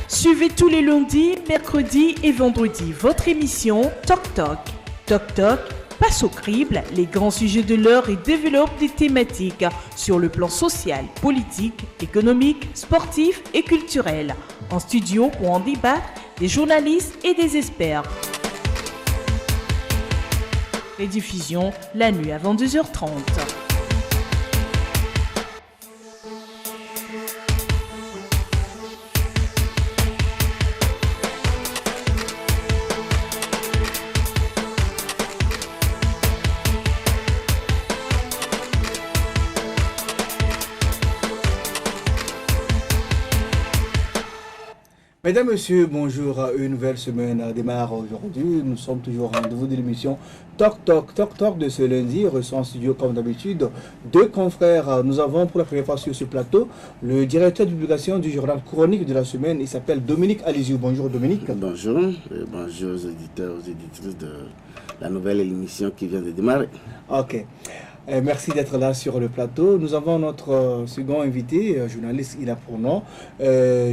Suivez tous les lundis, mercredis et vendredis votre émission Toc Toc. Toc Toc passe au crible les grands sujets de l'heure et développe des thématiques sur le plan social, politique, économique, sportif et culturel. En studio pour en débattre, des journalistes et des experts. Rediffusion la nuit avant 2h30. Mesdames, Messieurs, bonjour. Une nouvelle semaine démarre aujourd'hui. Nous sommes toujours au rendez-vous de l'émission Toc Toc. Toc Toc de ce lundi reçoit en studio, comme d'habitude, deux confrères. Nous avons pour la première fois sur ce plateau le directeur de publication du journal Chronique de la semaine. Il s'appelle Dominique Aliziou. Bonjour Dominique. Bonjour. Bonjour aux éditeurs, aux éditrices de la nouvelle émission qui vient de démarrer. Ok. Merci d'être là sur le plateau. Nous avons notre second invité, journaliste, il a pour nom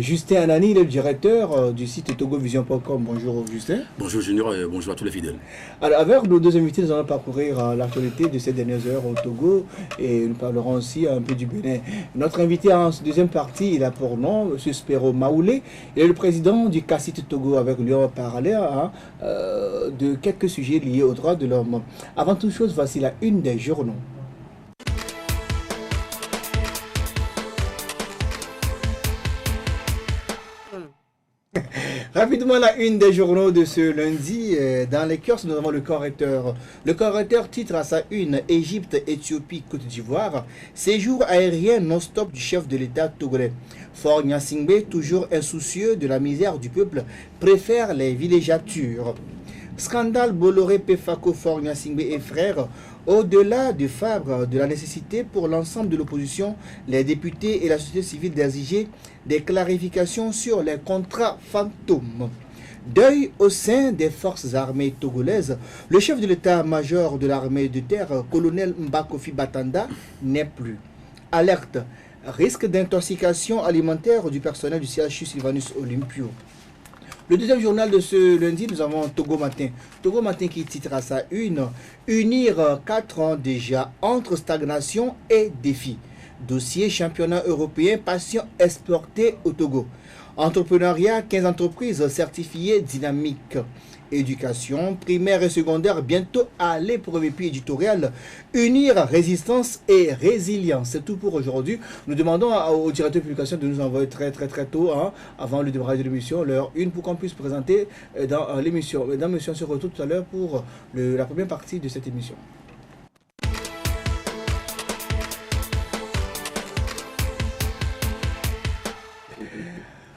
Justin Anani, il est le directeur du site togovision.com. Bonjour Justin. Bonjour Junior et bonjour à tous les fidèles. Alors avec nos deux invités, nous allons parcourir l'actualité de ces dernières heures au Togo et nous parlerons aussi un peu du Bénin. Notre invité en deuxième partie, il a pour nom M. Spero Maoulé. Il est le président du CACIT Togo. Avec lui, on va parler de quelques sujets liés aux droits de l'homme. Avant toute chose, voici la une des journaux. Rapidement, la une des journaux de ce lundi. Dans les cœurs, nous avons le correcteur. Le correcteur titre à sa une Égypte, Éthiopie, Côte d'Ivoire. Séjour aérien non-stop du chef de l'État togolais. Faure Gnassingbé, toujours insoucieux de la misère du peuple, préfère les villégiatures. Scandale Bolloré, Pefako, Faure Gnassingbé et frères. Au-delà du Fabre, de la nécessité pour l'ensemble de l'opposition, les députés et la société civile d'exiger des clarifications sur les contrats fantômes. Deuil au sein des forces armées togolaises. Le chef de l'état-major de l'armée de terre, colonel Mbakofi Batanda, n'est plus. Alerte. Risque d'intoxication alimentaire du personnel du CHU Sylvanus Olympio. Le deuxième journal de ce lundi, nous avons Togo Matin. Togo Matin qui titre à sa une Unir 4 ans déjà entre stagnation et défi. Dossier championnat européen patient exporté au Togo. Entrepreneuriat, 15 entreprises certifiées dynamiques. Éducation, primaire et secondaire, bientôt à l'épreuve éditoriale. Unir résistance et résilience. C'est tout pour aujourd'hui. Nous demandons au directeur de publication de nous envoyer très tôt, avant le démarrage de l'émission, l'heure 1 pour qu'on puisse présenter dans l'émission. Mesdames, messieurs, on se retrouve tout à l'heure pour la première partie de cette émission.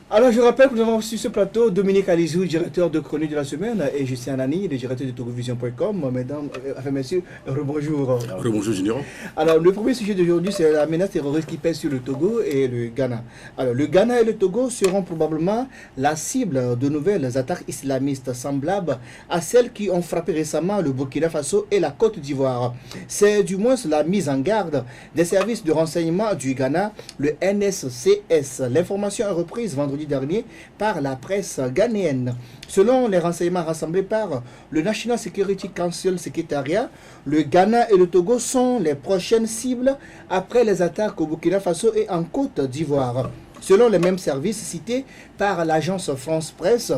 Alors je rappelle que nous avons sur ce plateau Dominique Aliziou, directeur de Chronique de la semaine, et Justin Anani, le directeur de togovision.com. Mesdames, messieurs, rebonjour. Rebonjour Junior. Alors le premier sujet d'aujourd'hui, c'est la menace terroriste qui pèse sur le Togo et le Ghana. Alors le Ghana et le Togo seront probablement la cible de nouvelles attaques islamistes semblables à celles qui ont frappé récemment le Burkina Faso et la Côte d'Ivoire. C'est du moins la mise en garde des services de renseignement du Ghana, le NSCS. L'information est reprise vendredi dernier par la presse ghanéenne. Selon les renseignements rassemblés par le National Security Council Secretariat, le Ghana et le Togo sont les prochaines cibles après les attaques au Burkina Faso et en Côte d'Ivoire. Selon les mêmes services cités par l'agence France Presse,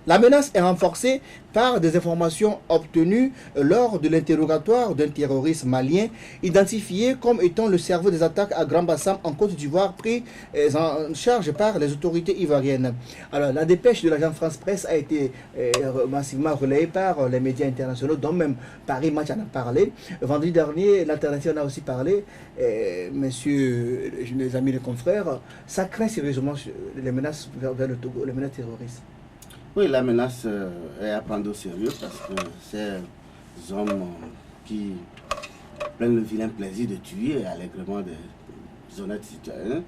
la menace est renforcée par des informations obtenues lors de l'interrogatoire d'un terroriste malien identifié comme étant le cerveau des attaques à Grand Bassam en Côte d'Ivoire, pris en charge par les autorités ivoiriennes. Alors la dépêche de l'agence France Presse a été massivement relayée par les médias internationaux, dont même Paris Match en a parlé. Vendredi dernier, l'Alternative en a aussi parlé. Messieurs les amis, les confrères, ça craint sérieusement les menaces vers le Togo, les menaces terroristes. Oui, la menace est à prendre au sérieux parce que ces hommes qui prennent le vilain plaisir de tuer allègrement des honnêtes citoyens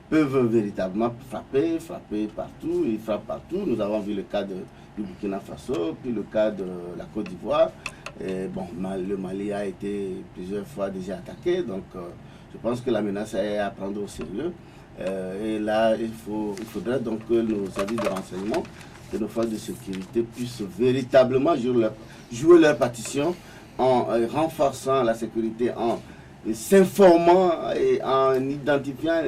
peuvent véritablement frapper partout, ils frappent partout. Nous avons vu le cas du Burkina Faso, puis le cas de la Côte d'Ivoire. Le Mali a été plusieurs fois déjà attaqué, donc Je pense que la menace est à prendre au sérieux. Et là, il faudrait donc que nos services de renseignement, que nos forces de sécurité puissent véritablement jouer leur partition en renforçant la sécurité, en s'informant et en identifiant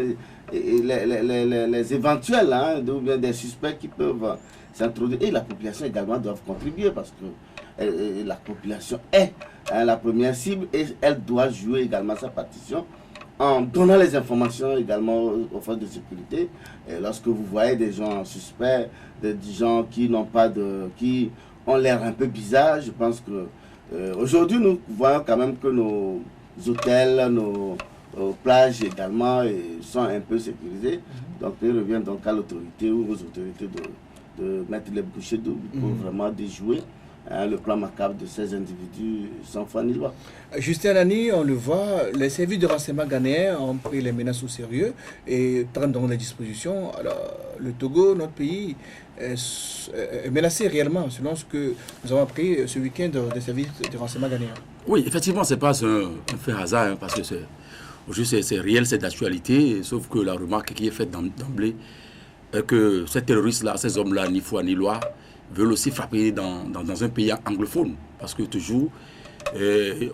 les éventuels ou bien des suspects qui peuvent s'introduire. Et la population également doit contribuer parce que la population est la première cible et elle doit jouer également sa partition en donnant les informations également aux forces de sécurité. Et lorsque vous voyez des gens suspects, des gens qui ont l'air un peu bizarres, je pense que aujourd'hui nous voyons quand même que nos hôtels, nos plages également sont un peu sécurisés. Donc il revient donc à l'autorité ou aux autorités de mettre les bouchées doubles pour vraiment déjouer le plan macabre de ces individus sans foi ni loi. Justin Nani, on le voit, les services de renseignement ghanéens ont pris les menaces au sérieux et prennent donc les dispositions. Alors, le Togo, notre pays, est menacé réellement, selon ce que nous avons appris ce week-end des services de renseignement ghanéens. Oui, effectivement, ce n'est pas un fait hasard, parce que aujourd'hui c'est réel, c'est d'actualité, sauf que la remarque qui est faite d'emblée est que ces terroristes-là, ces hommes-là, ni foi ni loi, veulent aussi frapper dans un pays anglophone. Parce que toujours,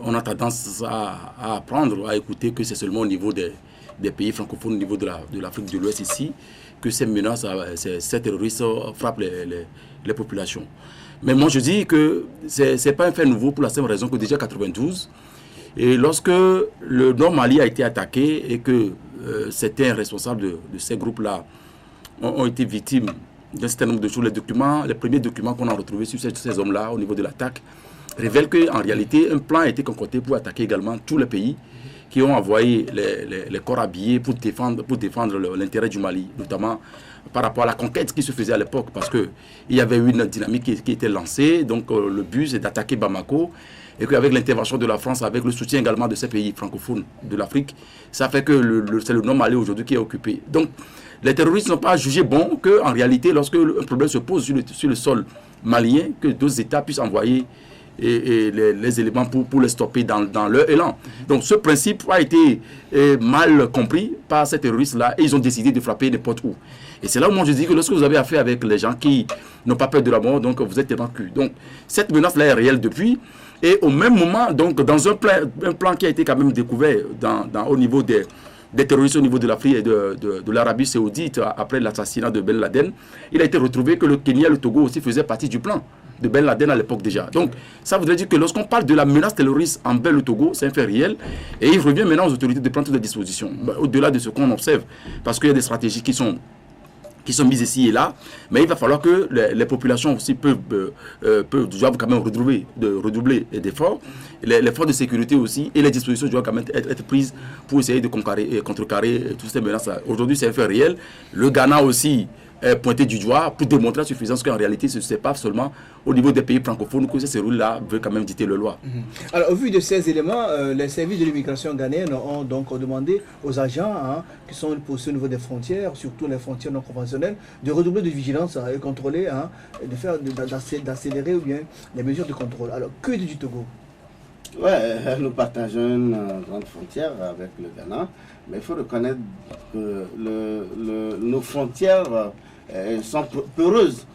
on a tendance à apprendre, à écouter que c'est seulement au niveau des pays francophones, au niveau de l'Afrique de l'Ouest ici, que ces menaces, ces terroristes frappent les populations. Mais moi je dis que ce n'est pas un fait nouveau pour la simple raison que déjà en 92, et lorsque le Nord Mali a été attaqué et que certains responsables de ces groupes-là ont été victimes d'un certain nombre de choses, les premiers documents qu'on a retrouvés sur ces hommes-là au niveau de l'attaque révèlent qu'en réalité, un plan a été concocté pour attaquer également tous les pays qui ont envoyé les corps habillés pour défendre l'intérêt du Mali, notamment par rapport à la conquête qui se faisait à l'époque, parce qu'il y avait eu une dynamique qui était lancée. Donc le but, c'est d'attaquer Bamako, et qu'avec l'intervention de la France, avec le soutien également de ces pays francophones de l'Afrique, ça fait que c'est le Nord Mali aujourd'hui qui est occupé. Donc les terroristes n'ont pas jugé bon qu'en réalité, lorsque un problème se pose sur le sol malien, que d'autres États puissent envoyer les éléments pour les stopper dans leur élan. Donc ce principe a été mal compris par ces terroristes-là et ils ont décidé de frapper n'importe où. Et c'est là où moi je dis que lorsque vous avez affaire avec les gens qui n'ont pas peur de la mort, donc vous êtes tellement cul. Donc cette menace-là est réelle depuis. Et au même moment, donc dans un plan qui a été quand même découvert au niveau des terroristes au niveau de l'Afrique et de l'Arabie Saoudite après l'assassinat de Ben Laden, il a été retrouvé que le Kenya et le Togo aussi faisaient partie du plan de Ben Laden à l'époque déjà. Donc ça voudrait dire que lorsqu'on parle de la menace terroriste envers le Togo, c'est un fait réel. Et il revient maintenant aux autorités de prendre toutes les dispositions, au-delà de ce qu'on observe, parce qu'il y a des stratégies qui sont mises ici et là, mais il va falloir que les populations aussi doivent quand même redoubler d'efforts, les forces de sécurité aussi, et les dispositions doivent quand même être prises pour essayer de contrecarrer toutes ces menaces. Aujourd'hui, c'est un fait réel. Le Ghana aussi est pointé du doigt pour démontrer à suffisance qu'en réalité, ce n'est pas seulement au niveau des pays francophones que ces cellules-là veulent quand même dicter le loi. Alors, au vu de ces éléments, les services de l'immigration ghanéenne ont donc demandé aux agents qui sont postés au niveau des frontières, surtout les frontières non conventionnelles, de redoubler de vigilance et contrôler, d'accélérer ou bien les mesures de contrôle. Alors, que dit du Togo? Ouais, nous partageons une grande frontière avec le Ghana, mais il faut reconnaître que nos frontières sont peureuses.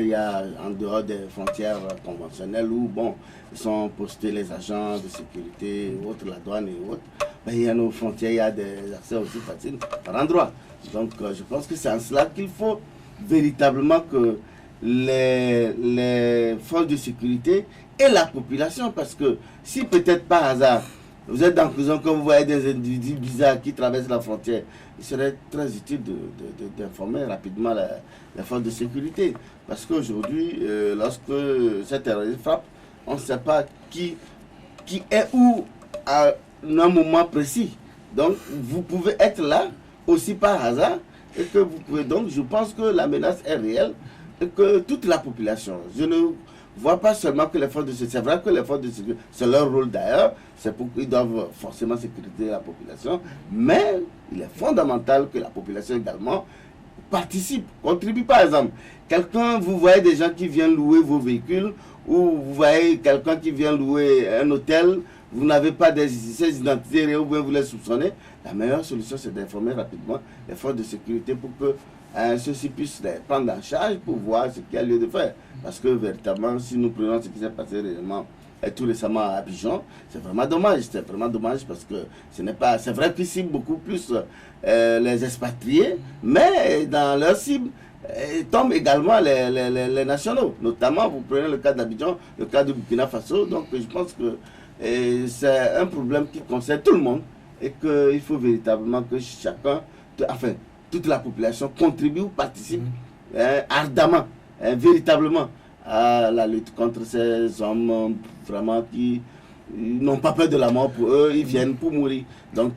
Il y a en dehors des frontières conventionnelles où ils sont postés les agents de sécurité et autres, la douane et autres. Mais il y a nos frontières, il y a des accès aussi faciles par endroit. Donc je pense que c'est en cela qu'il faut véritablement que les forces de sécurité et la population, parce que si peut-être par hasard vous êtes en prison, quand vous voyez des individus bizarres qui traversent la frontière, il serait très utile d'informer rapidement les forces de sécurité. Parce qu'aujourd'hui, lorsque ces terroristes frappent, on ne sait pas qui est où à un moment précis. Donc, vous pouvez être là aussi par hasard et que vous pouvez donc, je pense que la menace est réelle et que toute la population, je ne vois pas seulement que les forces de sécurité, c'est vrai que les forces de sécurité, c'est leur rôle d'ailleurs, c'est pour qu'ils doivent forcément sécuriser la population, mais il est fondamental que la population également participe, contribue. Par exemple, vous voyez des gens qui viennent louer vos véhicules, ou vous voyez quelqu'un qui vient louer un hôtel, vous n'avez pas ces identités ou bien vous les soupçonnez, la meilleure solution c'est d'informer rapidement les forces de sécurité pour que ceux-ci puissent les prendre en charge pour voir ce qu'il y a lieu de faire. Parce que véritablement, si nous prenons ce qui s'est passé réellement tout récemment à Abidjan, c'est vraiment dommage. C'est vraiment dommage parce que ce n'est pas. C'est vrai qu'ils ciblent beaucoup plus les expatriés, mais dans leur cible tombent également les nationaux. Notamment, vous prenez le cas d'Abidjan, le cas du Burkina Faso. Donc, je pense que c'est un problème qui concerne tout le monde et qu'il faut véritablement que chacun, enfin, toute la population contribue ou participe ardemment, véritablement à la lutte contre ces hommes vraiment qui n'ont pas peur de la mort pour eux, ils viennent pour mourir. Donc,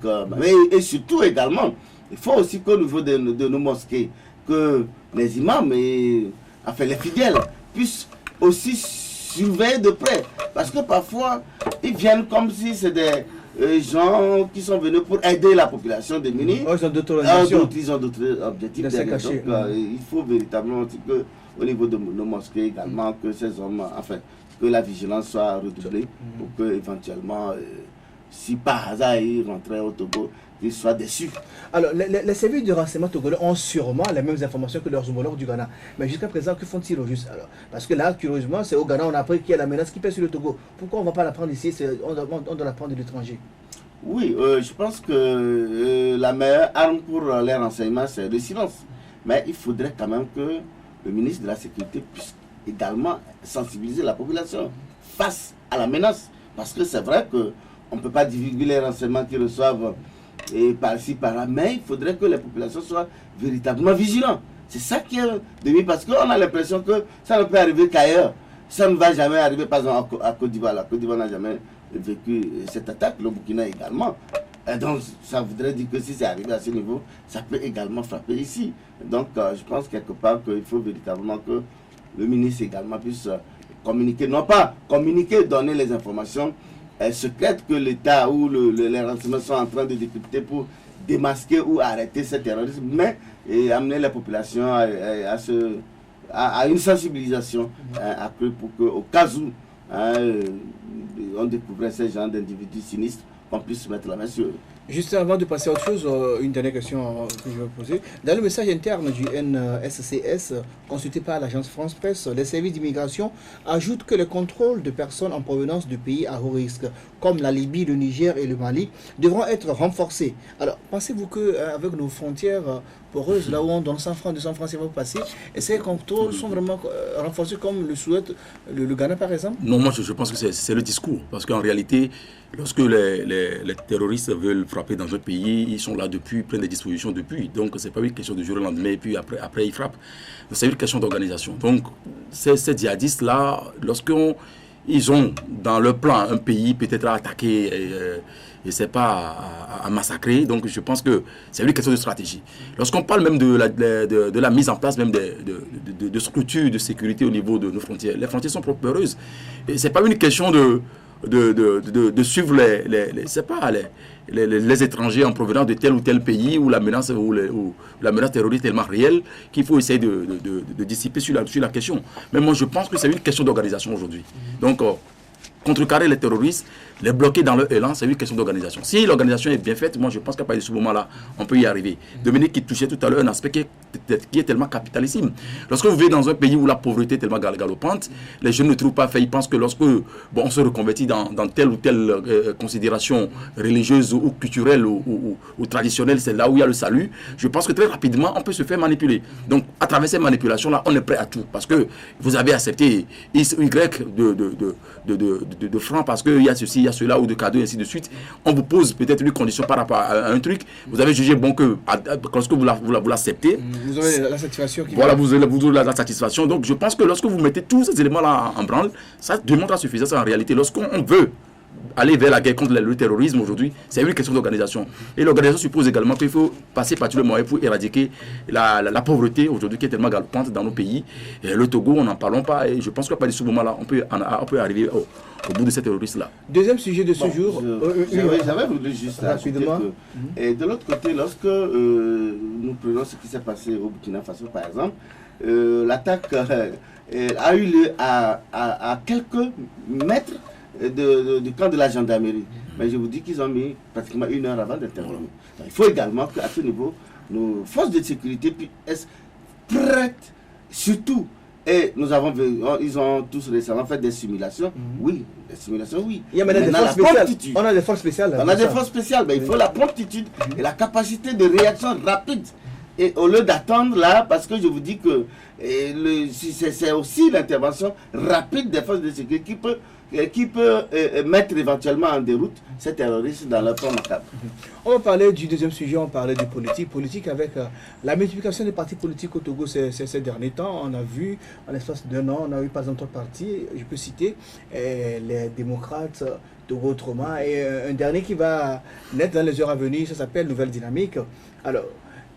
et surtout également, il faut aussi qu'au niveau de nos mosquées, que les imams et enfin les fidèles puissent aussi surveiller de près. Parce que parfois, ils viennent comme si c'est des gens qui sont venus pour aider la population démunie. Ils ont d'autres organisations. Ils ont d'autres objectifs. Donc, il faut véritablement aussi que, au niveau de nos mosquées également, que ces hommes, enfin, que la vigilance soit redoublée pour que éventuellement, si par hasard ils rentraient au Togo, qu'ils soient déçus. Alors, les services de renseignement togolais ont sûrement les mêmes informations que leurs homologues du Ghana. Mais jusqu'à présent, que font-ils au juste alors? Parce que là, curieusement, c'est au Ghana, on a appris qu'il y a la menace qui pèse sur le Togo. Pourquoi on ne va pas la prendre ici? On doit la prendre de l'étranger. Oui, je pense que la meilleure arme pour les renseignements, c'est le silence. Mais il faudrait quand même que le ministre de la Sécurité puisse également sensibiliser la population face à la menace. Parce que c'est vrai qu'on ne peut pas divulguer les renseignements qu'ils reçoivent et par-ci, par-là, mais il faudrait que les populations soient véritablement vigilantes. C'est ça qui est de mieux, parce qu'on a l'impression que ça ne peut arriver qu'ailleurs. Ça ne va jamais arriver, par exemple, à Côte d'Ivoire. La Côte d'Ivoire n'a jamais vécu cette attaque, le Burkina également. Et donc, ça voudrait dire que si c'est arrivé à ce niveau, ça peut également frapper ici. Donc, je pense quelque part qu'il faut véritablement que le ministre également puisse communiquer, non pas communiquer, donner les informations secrètes que l'État ou les renseignements sont en train de décrypter pour démasquer ou arrêter ce terrorisme, mais amener la population à une sensibilisation accrue pour qu'au cas où on découvrait ces gens d'individus sinistres, qu'on puisse mettre la main sur eux. Juste avant de passer à autre chose, une dernière question que je vais poser. Dans le message interne du NSCS consulté par l'agence France Presse, les services d'immigration ajoutent que les contrôles de personnes en provenance de pays à haut risque, comme la Libye, le Niger et le Mali, devront être renforcés. Alors, pensez-vous qu'avec nos frontières poreuses, là où on donne 100 francs, 200 francs, ça va passer, et ces contrôles sont vraiment renforcés comme le souhaite le Ghana, par exemple? Non, moi je pense que c'est le discours. Parce qu'en réalité, lorsque les terroristes veulent frapper dans un pays, ils sont là depuis, ils prennent des dispositions depuis. Donc, ce n'est pas une question de jour au lendemain, et puis après ils frappent. C'est une question d'organisation. Donc, ces djihadistes-là, lorsqu'ils ont dans leur plan un pays peut-être à attaquer, et c'est pas à massacrer, donc je pense que c'est une question de stratégie. Lorsqu'on parle même de la mise en place même de structures de sécurité au niveau de nos frontières, les frontières sont peureuses. Et c'est pas une question de suivre les étrangers en provenance de tel ou tel pays où la menace terroriste est tellement réelle qu'il faut essayer de dissiper sur la question. Mais moi je pense que c'est une question d'organisation aujourd'hui. Donc contrecarrer les terroristes, les bloquer dans leur élan, c'est une question d'organisation. Si l'organisation est bien faite, moi je pense qu'à partir de ce moment-là, on peut y arriver. Dominique qui touchait tout à l'heure un aspect qui est tellement capitalissime. Lorsque vous vivez dans un pays où la pauvreté est tellement galopante, les jeunes ne trouvent pas fait. Ils pensent que lorsque on se reconvertit dans telle ou telle considération religieuse ou culturelle ou traditionnelle, c'est là où il y a le salut. Je pense que très rapidement, on peut se faire manipuler. Donc à travers ces manipulations-là, on est prêt à tout. Parce que vous avez accepté X, Y de francs parce qu'il y a ceci, il y a cela, ou de cadeaux, et ainsi de suite. On vous pose peut-être une condition par rapport à un truc. Vous avez jugé bon que lorsque vous l'acceptez, vous avez la satisfaction. Voilà, vous avez la satisfaction. Donc je pense que lorsque vous mettez tous ces éléments-là en branle, ça démontre la suffisance en réalité. Lorsqu'on veut aller vers la guerre contre le terrorisme aujourd'hui, c'est une question d'organisation. Et l'organisation suppose également qu'il faut passer par tous les moyens pour éradiquer la pauvreté aujourd'hui qui est tellement galopante dans nos pays. Et le Togo, on n'en parlons pas. Et je pense qu'à partir de ce moment-là, on peut arriver au bout de ces terroristes-là. Deuxième sujet de ce jour. J'avais voulu juste rapidement. Et de l'autre côté, lorsque nous prenons ce qui s'est passé au Burkina Faso, par exemple, l'attaque a eu lieu à quelques mètres du camp de la gendarmerie. Mais je vous dis qu'ils ont mis pratiquement 1 heure avant d'intervenir. Il faut également qu'à ce niveau, nos forces de sécurité puissent être prêtes, surtout. Et ils ont tous récemment fait des simulations. Oui, des simulations, oui. Il y a maintenant des forces spéciales. On a des forces spéciales. On a des forces spéciales, mais il faut la promptitude et la capacité de réaction rapide. Et au lieu d'attendre là, parce que je vous dis que c'est aussi l'intervention rapide des forces de sécurité qui peut mettre éventuellement en déroute ces terroristes dans leur plan macabre. On va parler du deuxième sujet, on parlait du politique. Politique avec la multiplication des partis politiques au Togo ces derniers temps. On a vu, en l'espace d'1 an, on a eu par exemple 3 partis, je peux citer les démocrates, Togo Troma, et un dernier qui va naître dans les heures à venir, ça s'appelle Nouvelle Dynamique. Alors,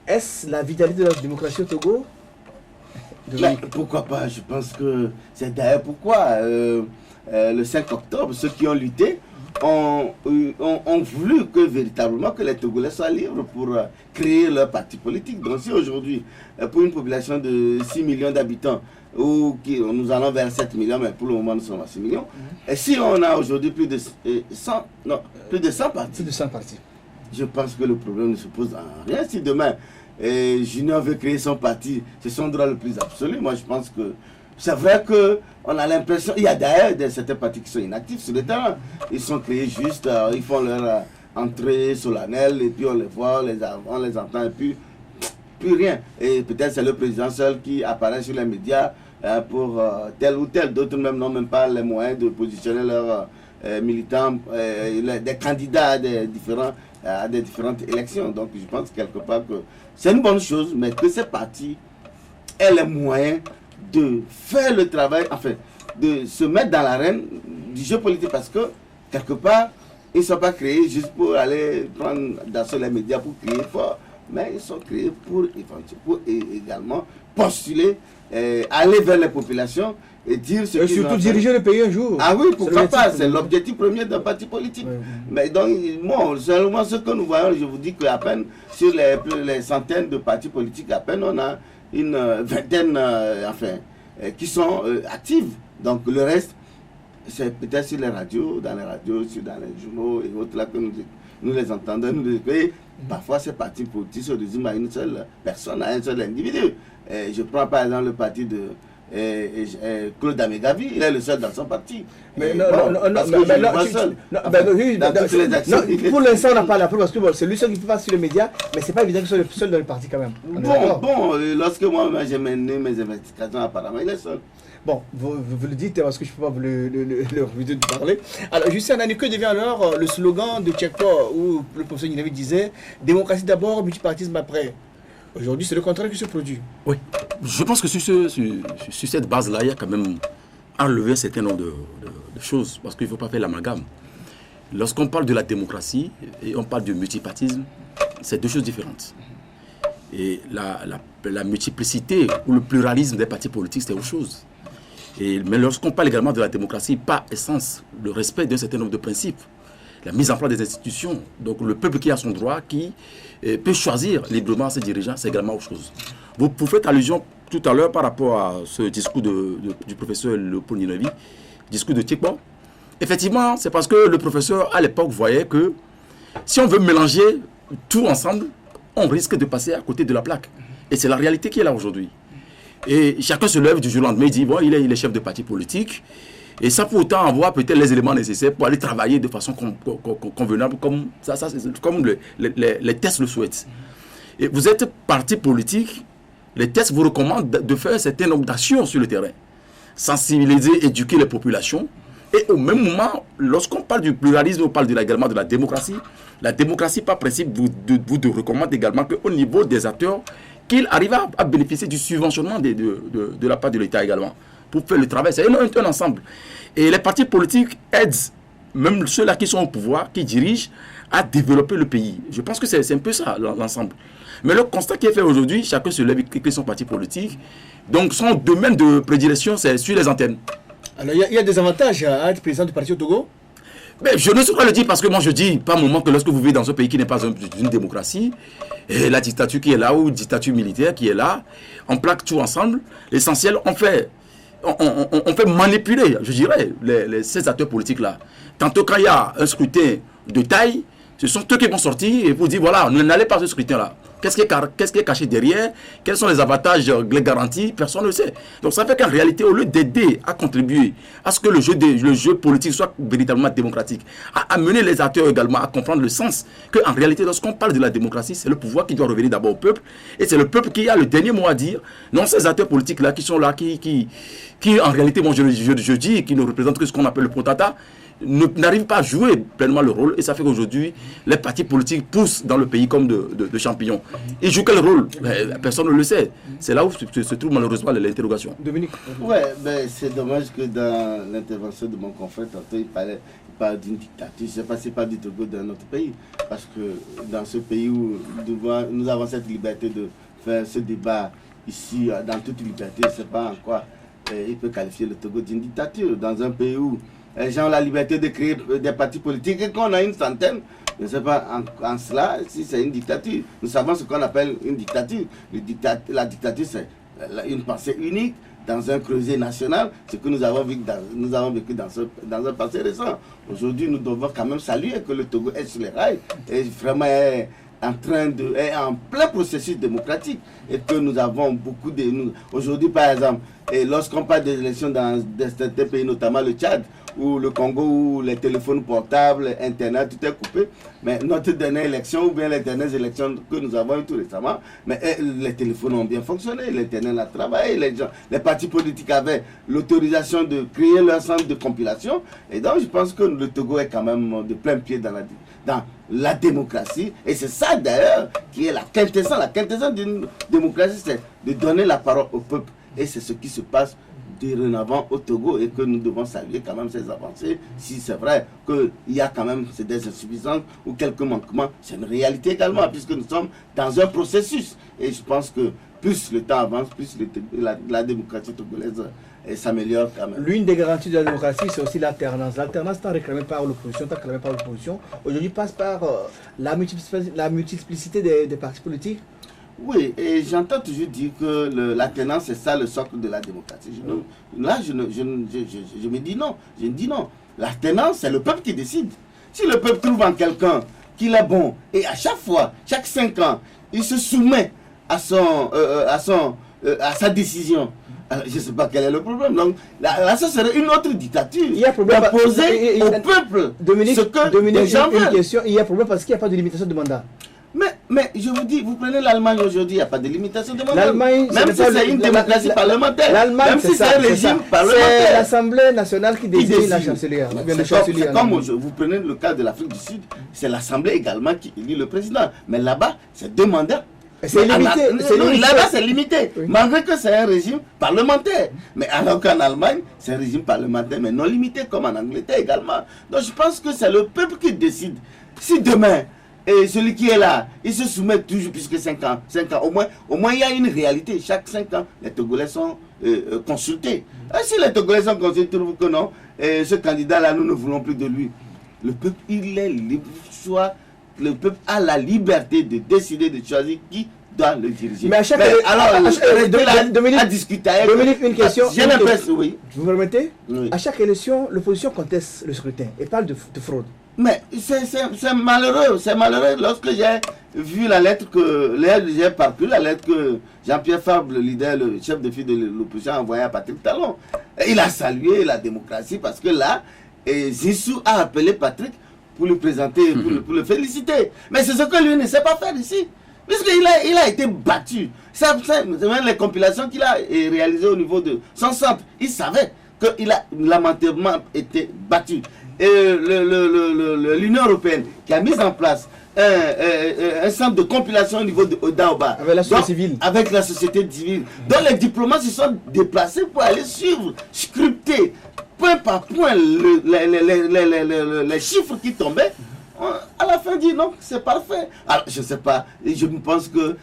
est-ce la vitalité de la démocratie au Togo? Mais pourquoi pas? Je pense que c'est d'ailleurs pourquoi le 5 octobre, ceux qui ont lutté ont voulu que véritablement que les Togolais soient libres pour créer leur parti politique. Donc si aujourd'hui, pour une population de 6 millions d'habitants, nous allons vers 7 millions, mais pour le moment nous sommes à 6 millions, et si on a aujourd'hui plus de 100 partis, plus de 100 partis, je pense que le problème ne se pose en rien. Si demain Junior veut créer son parti, c'est son droit le plus absolu. Moi je pense que c'est vrai qu'on a l'impression, il y a d'ailleurs certains partis qui sont inactifs sur le terrain. Ils sont créés juste, ils font leur entrée solennelle et puis on les voit, on les entend et puis plus rien. Et peut-être c'est le président seul qui apparaît sur les médias pour tel ou tel. D'autres même n'ont même pas les moyens de positionner leurs militants, des candidats à des différentes élections. Donc je pense quelque part que c'est une bonne chose, mais que ces partis aient les moyens de faire le travail, enfin, de se mettre dans l'arène du jeu politique, parce que, quelque part, ils ne sont pas créés juste pour aller prendre d'assaut les médias pour crier fort, mais ils sont créés pour également postuler, aller vers les populations et dire ce qu'ils ont. Et surtout diriger le pays un jour. Ah oui, pourquoi pas, c'est l'objectif premier d'un parti politique. Oui. Mais donc, bon, seulement ce que nous voyons, je vous dis qu'à peine sur les centaines de partis politiques, à peine on a une vingtaine qui sont actives. Donc le reste, c'est peut-être sur les radios, dans les journaux et autres là que nous les entendons. Et parfois ces partis politiques se résument à une seule personne, à un seul individu. Je prends par exemple le parti de Claude Amégavi, il est le seul dans son parti. Mais pour l'instant on n'a pas la preuve parce que c'est lui seul qui peut pas sur les médias, mais c'est pas évident qu'il soit le seul dans le parti quand même. Lorsque moi j'ai mené mes investigations, apparemment il est seul. Bon, vous le dites parce que je ne peux pas vous le refuser de parler. Alors, Justin Nani, que devient alors le slogan de Tchekpo où le professeur Ninavi disait « Démocratie d'abord, multipartisme après ». Aujourd'hui, c'est le contraire qui se produit. Oui, je pense que sur cette base-là, il y a quand même enlevé un certain nombre de choses, parce qu'il ne faut pas faire l'amalgame. Lorsqu'on parle de la démocratie et on parle du multipartisme, c'est deux choses différentes. Et la multiplicité ou le pluralisme des partis politiques, c'est autre chose. Mais lorsqu'on parle également de la démocratie, par essence, le respect d'un certain nombre de principes, la mise en place des institutions, donc le peuple qui a son droit, qui peut choisir librement ses dirigeants, c'est également autre chose. Vous faites allusion tout à l'heure par rapport à ce discours du professeur Léopold Ninavi, discours de Tchekpo. Effectivement, c'est parce que le professeur, à l'époque, voyait que si on veut mélanger tout ensemble, on risque de passer à côté de la plaque. Et c'est la réalité qui est là aujourd'hui. Et chacun se lève du jour au lendemain et dit, bon, il est chef de parti politique, et ça pour autant avoir peut-être les éléments nécessaires pour aller travailler de façon convenable, comme les tests le souhaitent. Et vous êtes parti politique, les tests vous recommandent de faire un certain nombre d'actions sur le terrain. Sensibiliser, éduquer les populations. Et au même moment, lorsqu'on parle du pluralisme, on parle également de la démocratie. La démocratie, par principe, vous recommande également qu'au niveau des acteurs, qu'ils arrivent à bénéficier du subventionnement de la part de l'État également, pour faire le travail. C'est un ensemble. Et les partis politiques aident, même ceux-là qui sont au pouvoir, qui dirigent, à développer le pays. Je pense que c'est un peu ça, l'ensemble. Mais le constat qui est fait aujourd'hui, chacun se lève et crée son parti politique. Donc son domaine de prédilection, c'est sur les antennes. Alors il y a des avantages à être président du parti au Togo? Mais je ne sais pas le dire parce que moi je dis par moment que lorsque vous vivez dans un pays qui n'est pas une démocratie, et la dictature qui est là ou dictature militaire qui est là, on plaque tout ensemble. L'essentiel, on fait on peut manipuler, je dirais, ces acteurs politiques-là. Tantôt, quand il y a un scrutin de taille, ce sont eux qui vont sortir et vous dire, voilà, n'allez pas à ce scrutin-là. Qu'est-ce qui est caché derrière? Quels sont les avantages, les garanties? Personne ne le sait. Donc ça fait qu'en réalité, au lieu d'aider à contribuer à ce que le jeu politique soit véritablement démocratique, à amener les acteurs également à comprendre le sens qu'en réalité, lorsqu'on parle de la démocratie, c'est le pouvoir qui doit revenir d'abord au peuple. Et c'est le peuple qui a le dernier mot à dire. Non, ces acteurs politiques-là qui sont là, qui en réalité, moi je dis, qui ne représentent que ce qu'on appelle le potata, n'arrivent pas à jouer pleinement le rôle. Et ça fait qu'aujourd'hui, les partis politiques poussent dans le pays comme de champignons. Ils jouent quel rôle? Personne ne le sait. C'est là où se trouve malheureusement l'interrogation. Dominique. Ouais, ben, c'est dommage que dans l'intervention de mon confrère, tantôt, il parle d'une dictature. Je ne sais pas si c'est pas du Togo d'un autre pays. Parce que dans ce pays où nous avons cette liberté de faire ce débat ici, dans toute liberté, je ne sais pas en quoi il peut qualifier le Togo d'une dictature. Dans un pays où les gens ont la liberté de créer des partis politiques et qu'on a une centaine, je ne sais pas en cela si c'est une dictature. Nous savons ce qu'on appelle une dictature. La dictature, c'est une pensée unique dans un creuset national, ce que nous avons vécu dans un passé récent. Aujourd'hui, nous devons quand même saluer que le Togo est sur les rails et vraiment est en plein processus démocratique et que nous avons beaucoup de... Aujourd'hui, par exemple, lorsqu'on parle des élections dans certains pays, notamment le Tchad, ou le Congo, où les téléphones portables, Internet, tout est coupé. Mais notre dernière élection, ou bien les dernières élections que nous avons eues tout récemment, mais les téléphones ont bien fonctionné, l'Internet a travaillé, les partis politiques avaient l'autorisation de créer leur centre de compilation. Et donc, je pense que le Togo est quand même de plein pied dans la démocratie. Et c'est ça, d'ailleurs, qui est la quintessence. La quintessence d'une démocratie, c'est de donner la parole au peuple. Et c'est ce qui se passe dorénavant au Togo et que nous devons saluer quand même ces avancées. Si c'est vrai qu'il y a quand même des insuffisances ou quelques manquements, c'est une réalité également puisque nous sommes dans un processus. Et je pense que plus le temps avance, plus la démocratie togolaise s'améliore quand même. L'une des garanties de la démocratie, c'est aussi l'alternance. L'alternance, tant réclamée par l'opposition, aujourd'hui passe par la multiplicité des partis politiques. Oui, et j'entends toujours dire que l'alternance, c'est ça le socle de la démocratie. Je me dis non. Je me dis non. L'alternance, c'est le peuple qui décide. Si le peuple trouve en quelqu'un qu'il est bon, et à chaque fois, chaque 5 ans, il se soumet à sa décision, alors, je ne sais pas quel est le problème. Donc, là, ça serait une autre dictature. Il y a problème d'imposer au peuple ce que les gens veulent. Il y a problème parce qu'il n'y a pas de limitation de mandat. Mais je vous dis, vous prenez l'Allemagne aujourd'hui, il n'y a pas de limitation de mandat. L'Allemagne, même si c'est une démocratie parlementaire, même si c'est un régime parlementaire. C'est l'Assemblée nationale qui désigne la chancelière. C'est comme vous prenez le cas de l'Afrique du Sud, c'est l'Assemblée également qui élit le président. Mais là-bas, c'est 2 mandats. C'est limité. Là-bas, c'est limité. Oui. Malgré que c'est un régime parlementaire. Mais alors qu'en Allemagne, c'est un régime parlementaire, mais non limité, comme en Angleterre également. Donc je pense que c'est le peuple qui décide. Si demain, et celui qui est là, il se soumet toujours, puisque 5 ans, au moins il y a une réalité. Chaque 5 ans, les Togolais sont consultés. Et si les Togolais sont consultés, ils trouvent que non, ce candidat-là, nous ne voulons plus de lui. Le peuple, il est libre, soit le peuple a la liberté de décider, de choisir qui doit le diriger. Mais à chaque Dominique, une question. J'ai l'impression, oui. Vous me permettez? Oui. À chaque élection, l'opposition conteste le scrutin et parle de fraude. Mais c'est malheureux, lorsque j'ai vu la lettre j'ai parcouru la lettre que Jean-Pierre Fabre, le leader, le chef de file de l'opposition, a envoyé à Patrick Talon. Et il a salué la démocratie parce que là, Zissou a appelé Patrick pour le présenter, pour le féliciter. Mais c'est ce que lui ne sait pas faire ici. Puisqu'il a été battu. C'est même les compilations qu'il a réalisées au niveau de son centre. Il savait qu'il a lamentablement été battu. Et l'Union européenne qui a mis en place un centre de compilation au niveau de Odaoba. Avec la société civile. Avec la société civile. Donc les diplomates se sont déplacés pour aller suivre, scruter, point par point, les chiffres qui tombaient. À la fin, dit non, c'est parfait. Alors, je ne sais pas, je pense que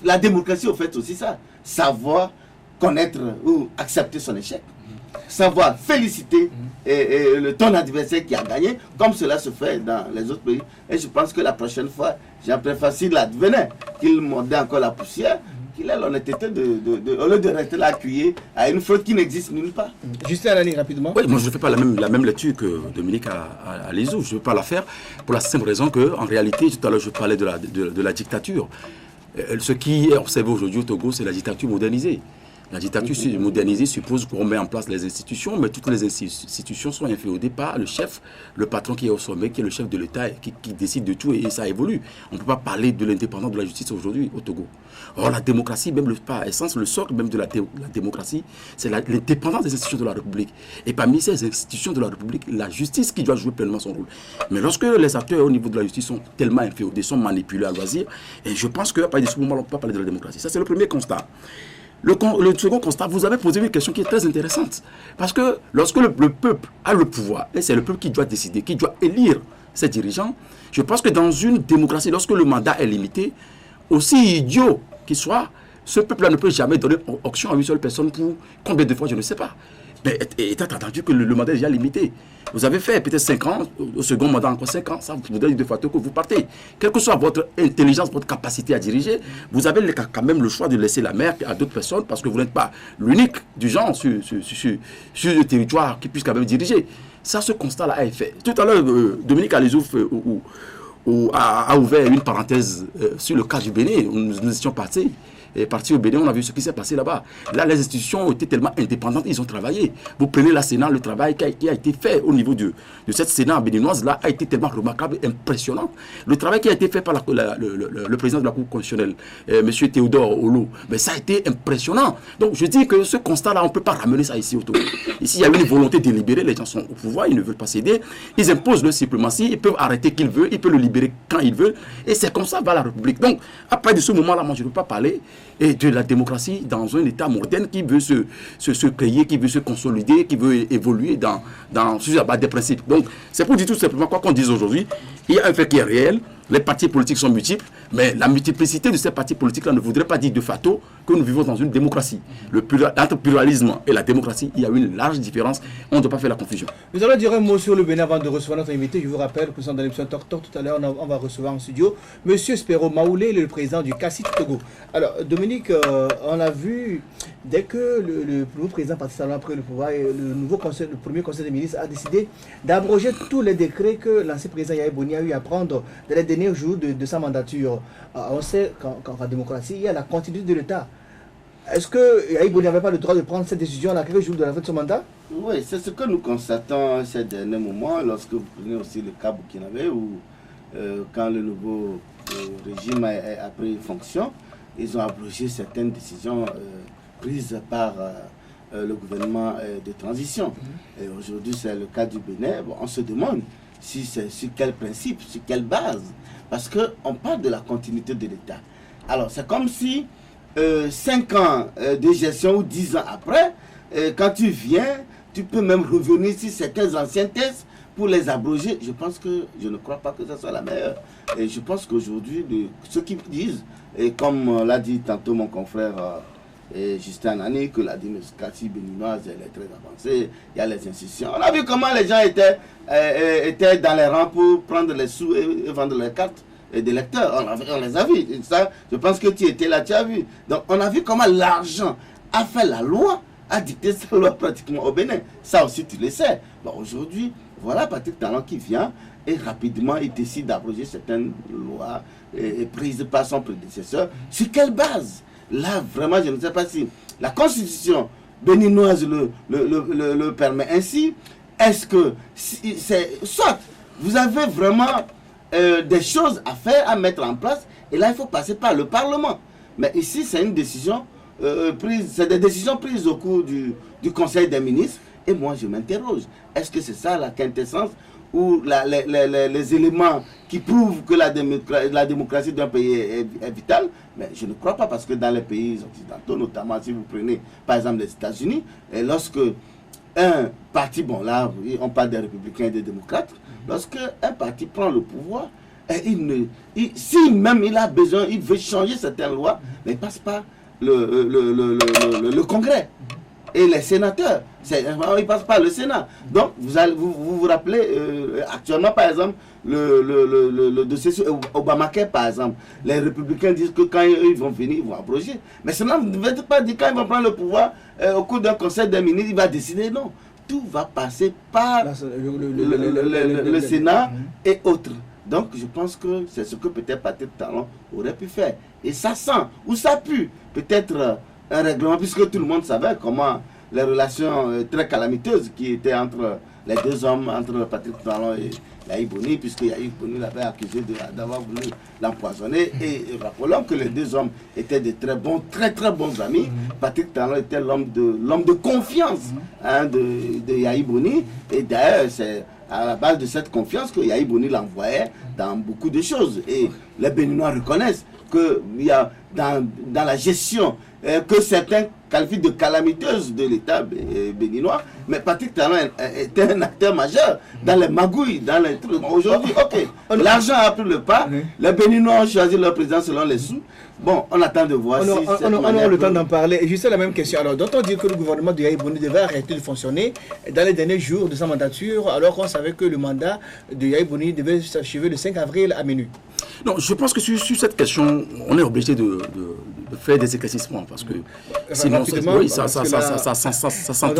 la démocratie, au fait, aussi ça. Savoir connaître ou accepter son échec. Savoir féliciter ton adversaire qui a gagné, comme cela se fait dans les autres pays. Et je pense que la prochaine fois, Jean-Pierre Facile advenait qu'il mordait encore la poussière, qu'il ait l'honnêteté au lieu de rester là crier à une faute qui n'existe nulle part. Juste à l'année rapidement. Oui, moi je ne fais pas la même lecture que Dominique à Lizou. Je ne veux pas la faire pour la simple raison qu'en réalité, tout à l'heure je parlais de la dictature. Ce qui est observé aujourd'hui au Togo, c'est la dictature modernisée. La dictature modernisée suppose qu'on met en place les institutions, mais toutes les institutions sont inféodées par le chef, le patron qui est au sommet, qui est le chef de l'État, qui décide de tout et ça évolue. On ne peut pas parler de l'indépendance de la justice aujourd'hui au Togo. Or, la démocratie, même par essence, le socle même de la démocratie, c'est l'indépendance des institutions de la République. Et parmi ces institutions de la République, la justice qui doit jouer pleinement son rôle. Mais lorsque les acteurs au niveau de la justice sont tellement inféodés, sont manipulés à loisir, et je pense qu'à partir de ce moment, on ne peut pas parler de la démocratie. Ça, c'est le premier constat. Le second constat, vous avez posé une question qui est très intéressante. Parce que lorsque le peuple a le pouvoir, et c'est le peuple qui doit décider, qui doit élire ses dirigeants, je pense que dans une démocratie, lorsque le mandat est limité, aussi idiot qu'il soit, ce peuple-là ne peut jamais donner auction à une seule personne pour combien de fois, je ne sais pas. Mais étant entendu que le mandat est déjà limité, vous avez fait peut-être 5 ans, au second mandat encore 5 ans, ça vous donne de facto que vous partez. Quelle que soit votre intelligence, votre capacité à diriger, vous avez quand même le choix de laisser la main à d'autres personnes parce que vous n'êtes pas l'unique du genre sur le territoire qui puisse quand même diriger. Ça, ce constat-là a été fait. Tout à l'heure, Dominique Alizouf a ouvert une parenthèse sur le cas du Bénin. Nous étions partis au Bénin, on a vu ce qui s'est passé là-bas. Là, les institutions ont été tellement indépendantes, ils ont travaillé. Vous prenez la Sénat, le travail qui a été fait au niveau de cette Sénat béninoise-là a été tellement remarquable, impressionnant. Le travail qui a été fait par le président de la Cour constitutionnelle, M. Théodore Olo, mais ça a été impressionnant. Donc, je dis que ce constat-là, on ne peut pas ramener ça ici autour. Ici, il y a une volonté délibérée, les gens sont au pouvoir, ils ne veulent pas céder, ils imposent leur suprématie, ils peuvent arrêter qui veulent, ils peuvent le libérer quand ils veulent, et c'est comme ça va la République. Donc, après de ce moment-là, moi, je ne veux pas parler et de la démocratie dans un État moderne qui veut se créer, qui veut se consolider, qui veut évoluer sur la base des principes. Donc, c'est pour dire tout simplement quoi qu'on dise aujourd'hui. Il y a un fait qui est réel, les partis politiques sont multiples, mais la multiplicité de ces partis politiques-là ne voudrait pas dire de facto que nous vivons dans une démocratie. Entre pluralisme et la démocratie, il y a une large différence. On ne doit pas faire la confusion. Nous allons dire un mot sur le Bénin avant de recevoir notre invité. Je vous rappelle, le président de l'émission Talk Talk, tout à l'heure, on va recevoir en studio M. Spero Maoulé, le président du CACIT Togo. Alors, Dominique, on a vu, dès que le nouveau président particulièrement après le pouvoir, le premier conseil des ministres a décidé d'abroger tous les décrets que l'ancien président Yahya Boni a eu à prendre dans les derniers jours de sa mandature. On sait qu'en démocratie, il y a la continuité de l'État. Est-ce que Yahya Boni n'avait pas le droit de prendre cette décision à quelques jours de la fin de son mandat? Oui, c'est ce que nous constatons ces derniers moments, lorsque vous prenez aussi le cas burkinabé, où quand le nouveau régime a pris fonction, ils ont abrogé certaines décisions prises par le gouvernement de transition. Et aujourd'hui, c'est le cas du Bénin. Bon, on se demande si c'est sur quel principe, sur quelle base. Parce qu'on parle de la continuité de l'État. Alors, c'est comme si 5 ans de gestion ou 10 ans après, quand tu viens, tu peux même revenir sur certaines anciennes thèses pour les abroger. Je ne crois pas que ce soit la meilleure. Et je pense qu'aujourd'hui, ceux qui disent, et comme l'a dit tantôt mon confrère Justin Nani, que la démocratie béninoise elle est très avancée, il y a les institutions. On a vu comment les gens étaient dans les rangs pour prendre les sous et vendre les cartes d'électeurs. On les a vus. Ça, je pense que tu étais là, tu as vu. Donc on a vu comment l'argent a fait la loi, a dicté sa loi pratiquement au Bénin. Ça aussi tu le sais. Bon, aujourd'hui, voilà Patrick Talon qui vient et rapidement il décide d'abroger certaines lois prises par son prédécesseur. Sur quelle base? Là, vraiment, je ne sais pas si la constitution béninoise le permet ainsi. Est-ce que soit vous avez vraiment des choses à faire, à mettre en place, et là, il faut passer par le Parlement. Mais ici, c'est une décision prise, c'est des décisions prises au cours du Conseil des ministres, et moi, je m'interroge. Est-ce que c'est ça la quintessence ou les éléments qui prouvent que la démocratie d'un pays est vitale? Mais je ne crois pas, parce que dans les pays occidentaux, notamment si vous prenez par exemple les États-Unis, lorsque un parti, bon là on parle des républicains et des démocrates, lorsque un parti prend le pouvoir, si même il a besoin, il veut changer certaines lois, mais il passe par le Congrès. et les sénateurs. Ils passent par le Sénat. Donc, vous rappelez, actuellement, par exemple, le dossier sur Obamacare, par exemple. Les républicains disent que quand ils vont venir, ils vont abroger. Mais cela ne veut pas dire quand ils vont prendre le pouvoir, au cours d'un conseil des ministres, il va décider. Non. Tout va passer par le Sénat et autres. Donc, je pense que c'est ce que peut-être Patrick Talon aurait pu faire. Et ça sent, ou ça pue, peut-être un règlement, puisque tout le monde savait comment les relations très calamiteuses qui étaient entre les deux hommes, entre Patrick Talon et Yahi Boni, puisque Yahi Boni l'avait accusé d'avoir voulu l'empoisonner. Et rappelons que les deux hommes étaient de très bons amis. Patrick Talon était l'homme de confiance de Yahi Boni. Et d'ailleurs, c'est à la base de cette confiance que Yahi Boni l'envoyait dans beaucoup de choses. Et les Béninois reconnaissent qu'il y a dans la gestion que certains qualifient de calamiteuse de l'État béninois, mais Patrick Talon était un acteur majeur dans les magouilles, dans les trucs. Aujourd'hui, l'argent a pris le pas, les Béninois ont choisi leur président selon les sous. Bon, on attend de voir on aura le temps d'en parler. Et juste la même question. Alors, dont on dit que le gouvernement de Yahi Boni devait arrêter de fonctionner dans les derniers jours de sa mandature, alors qu'on savait que le mandat de Yahi Boni devait s'achever le 5 avril à minuit. Non, je pense que sur cette question, on est obligé de faire des éclaircissements parce que sinon, ça sent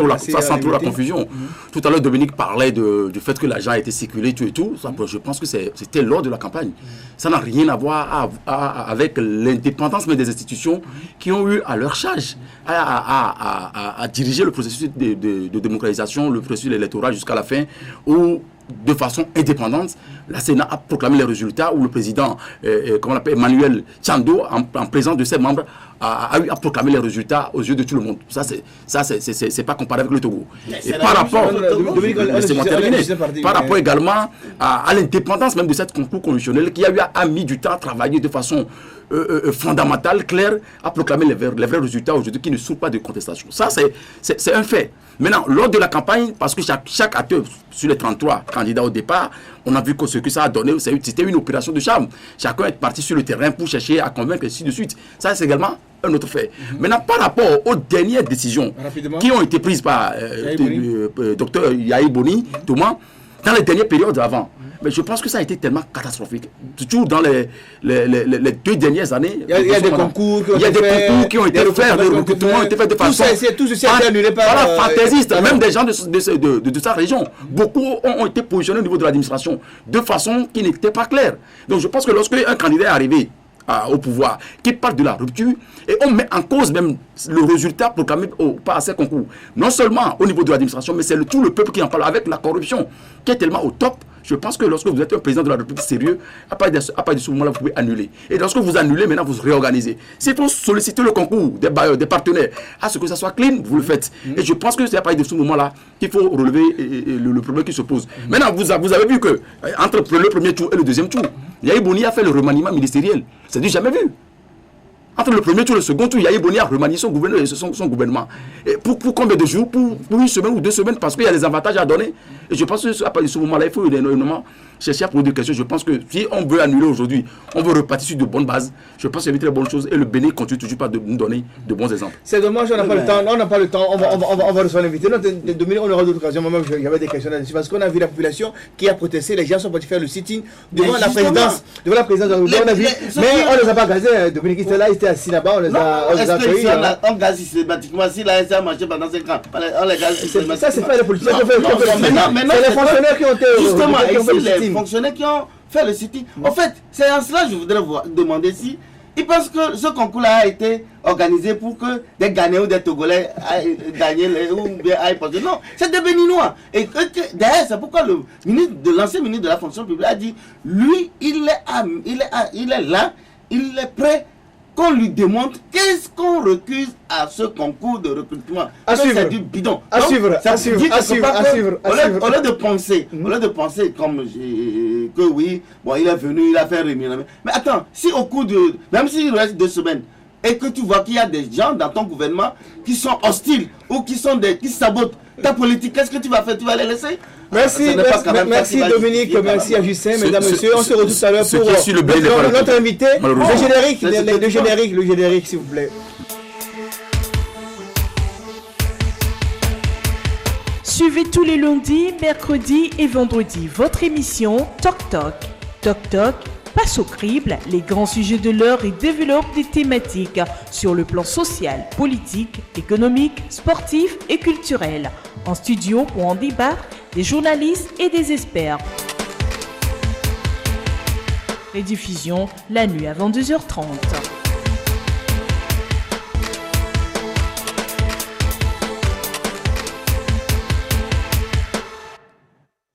trop la confusion. Tout à l'heure, Dominique parlait du fait que l'argent a été circulé et tout. Je pense que c'était lors de la campagne. Ça n'a rien à voir avec l'indépendance mais des institutions qui ont eu à leur charge à diriger le processus de démocratisation, le processus électoral jusqu'à la fin, où de façon indépendante, la Sénat a proclamé les résultats, où le président, Emmanuel Tchando, en présence de ses membres, a proclamé les résultats aux yeux de tout le monde. Ça, c'est pas comparé avec le Togo. Et par rapport, par rapport également à l'indépendance même de cette concours constitutionnel qui a mis du temps à travailler de façon fondamentale, claire, à proclamer les vrais résultats aujourd'hui qui ne souffrent pas de contestation. Ça, c'est un fait. Maintenant, lors de la campagne, parce que chaque acteur sur les 33 candidats au départ, on a vu que ce que ça a donné, c'était une opération de charme. Chacun est parti sur le terrain pour chercher à convaincre, et ainsi de suite. Ça, c'est également un autre fait. Maintenant, par rapport aux dernières décisions qui ont été prises par Dr Yahi Boni, Thomas, dans les dernières périodes avant, mais je pense que ça a été tellement catastrophique. Toujours dans les 2 dernières années. Il y a des concours qui ont été faits, des recrutements ont été faits de façon. Tout ceci a été annulé par. Voilà, fantaisiste, même des gens de sa région. Beaucoup ont été positionnés au niveau de l'administration de façon qui n'était pas claire. Donc je pense que lorsque un candidat est arrivé au pouvoir, qui parle de la rupture, et on met en cause même le résultat proclamé par ces concours. Non seulement au niveau de l'administration, mais c'est tout le peuple qui en parle, avec la corruption qui est tellement au top. Je pense que lorsque vous êtes un président de la République sérieux, à partir de ce moment-là, vous pouvez annuler. Et lorsque vous annulez, maintenant, vous réorganisez. S'il faut solliciter le concours des bailleurs, des partenaires, à ce que ça soit clean, vous le faites. Et je pense que c'est à partir de ce moment-là qu'il faut relever le problème qui se pose. Maintenant, vous avez vu que entre le premier tour et le deuxième tour, Yahi Boni a fait le remaniement ministériel. C'est du jamais vu. Entre le premier tour et le second tour, Yahi Boni a remanié son gouvernement. Et pour combien de jours? Pour 1 semaine ou 2 semaines, parce qu'il y a des avantages à donner. Et je pense qu'à partir de ce moment-là, il faut énormément chercher à poser des questions. Je pense que si on veut annuler aujourd'hui, on veut repartir sur de bonnes bases. Je pense que c'est une très bonne chose. Et le Bénin continue toujours pas de nous donner de bons exemples. C'est dommage, on n'a pas le temps. On n'a pas le temps. On va recevoir l'invité. Dominique, on aura d'autres occasions. Moi-même, j'avais des questions là-dessus. Parce qu'on a vu la population qui a protesté. Les gens sont partis faire le sitting devant la présidence. Devant la présidence. On a vu. Mais on ne les a pas gazés. Dominique était là, il était assis là-bas. On les a accueillis. On gaze systématiquement. Si la SA a marché pendant 5 ans, on les gaze systématiquement. Ça, c'est pas les politiciens. C'est les fonctionnaires qui ont été. Justement, ici, les fonctionnaires qui ont fait le sitting. En fait, c'est en cela que je voudrais vous demander si ils pensent que ce concours-là a été organisé pour que des Ghanéens ou des Togolais aillent gagner ou bien aillent porter. Non, c'est des Béninois. Et d'ailleurs, c'est pourquoi l'ancien ministre de la fonction publique a dit, lui, il est là, il est prêt qu'on lui démontre qu'est-ce qu'on recuse à ce concours de recrutement. C'est du bidon. À suivre. Au lieu de penser comme que oui, bon, il est venu, il a fait rémunérer. Mais attends, si au cours de, même s'il reste 2 semaines, et que tu vois qu'il y a des gens dans ton gouvernement qui sont hostiles ou qui sabotent ta politique, qu'est-ce que tu vas faire? Tu vas les laisser? Merci Dominique, merci à Justin, mesdames, messieurs. On se retrouve tout à l'heure pour notre invité. Le générique, s'il vous plaît. Suivez tous les lundis, mercredis et vendredis votre émission Toc Toc. Toc Toc passe au crible les grands sujets de l'heure et développe des thématiques sur le plan social, politique, économique, sportif et culturel. En studio pour en débattre, des journalistes et des experts. Rediffusion la nuit à 22h30.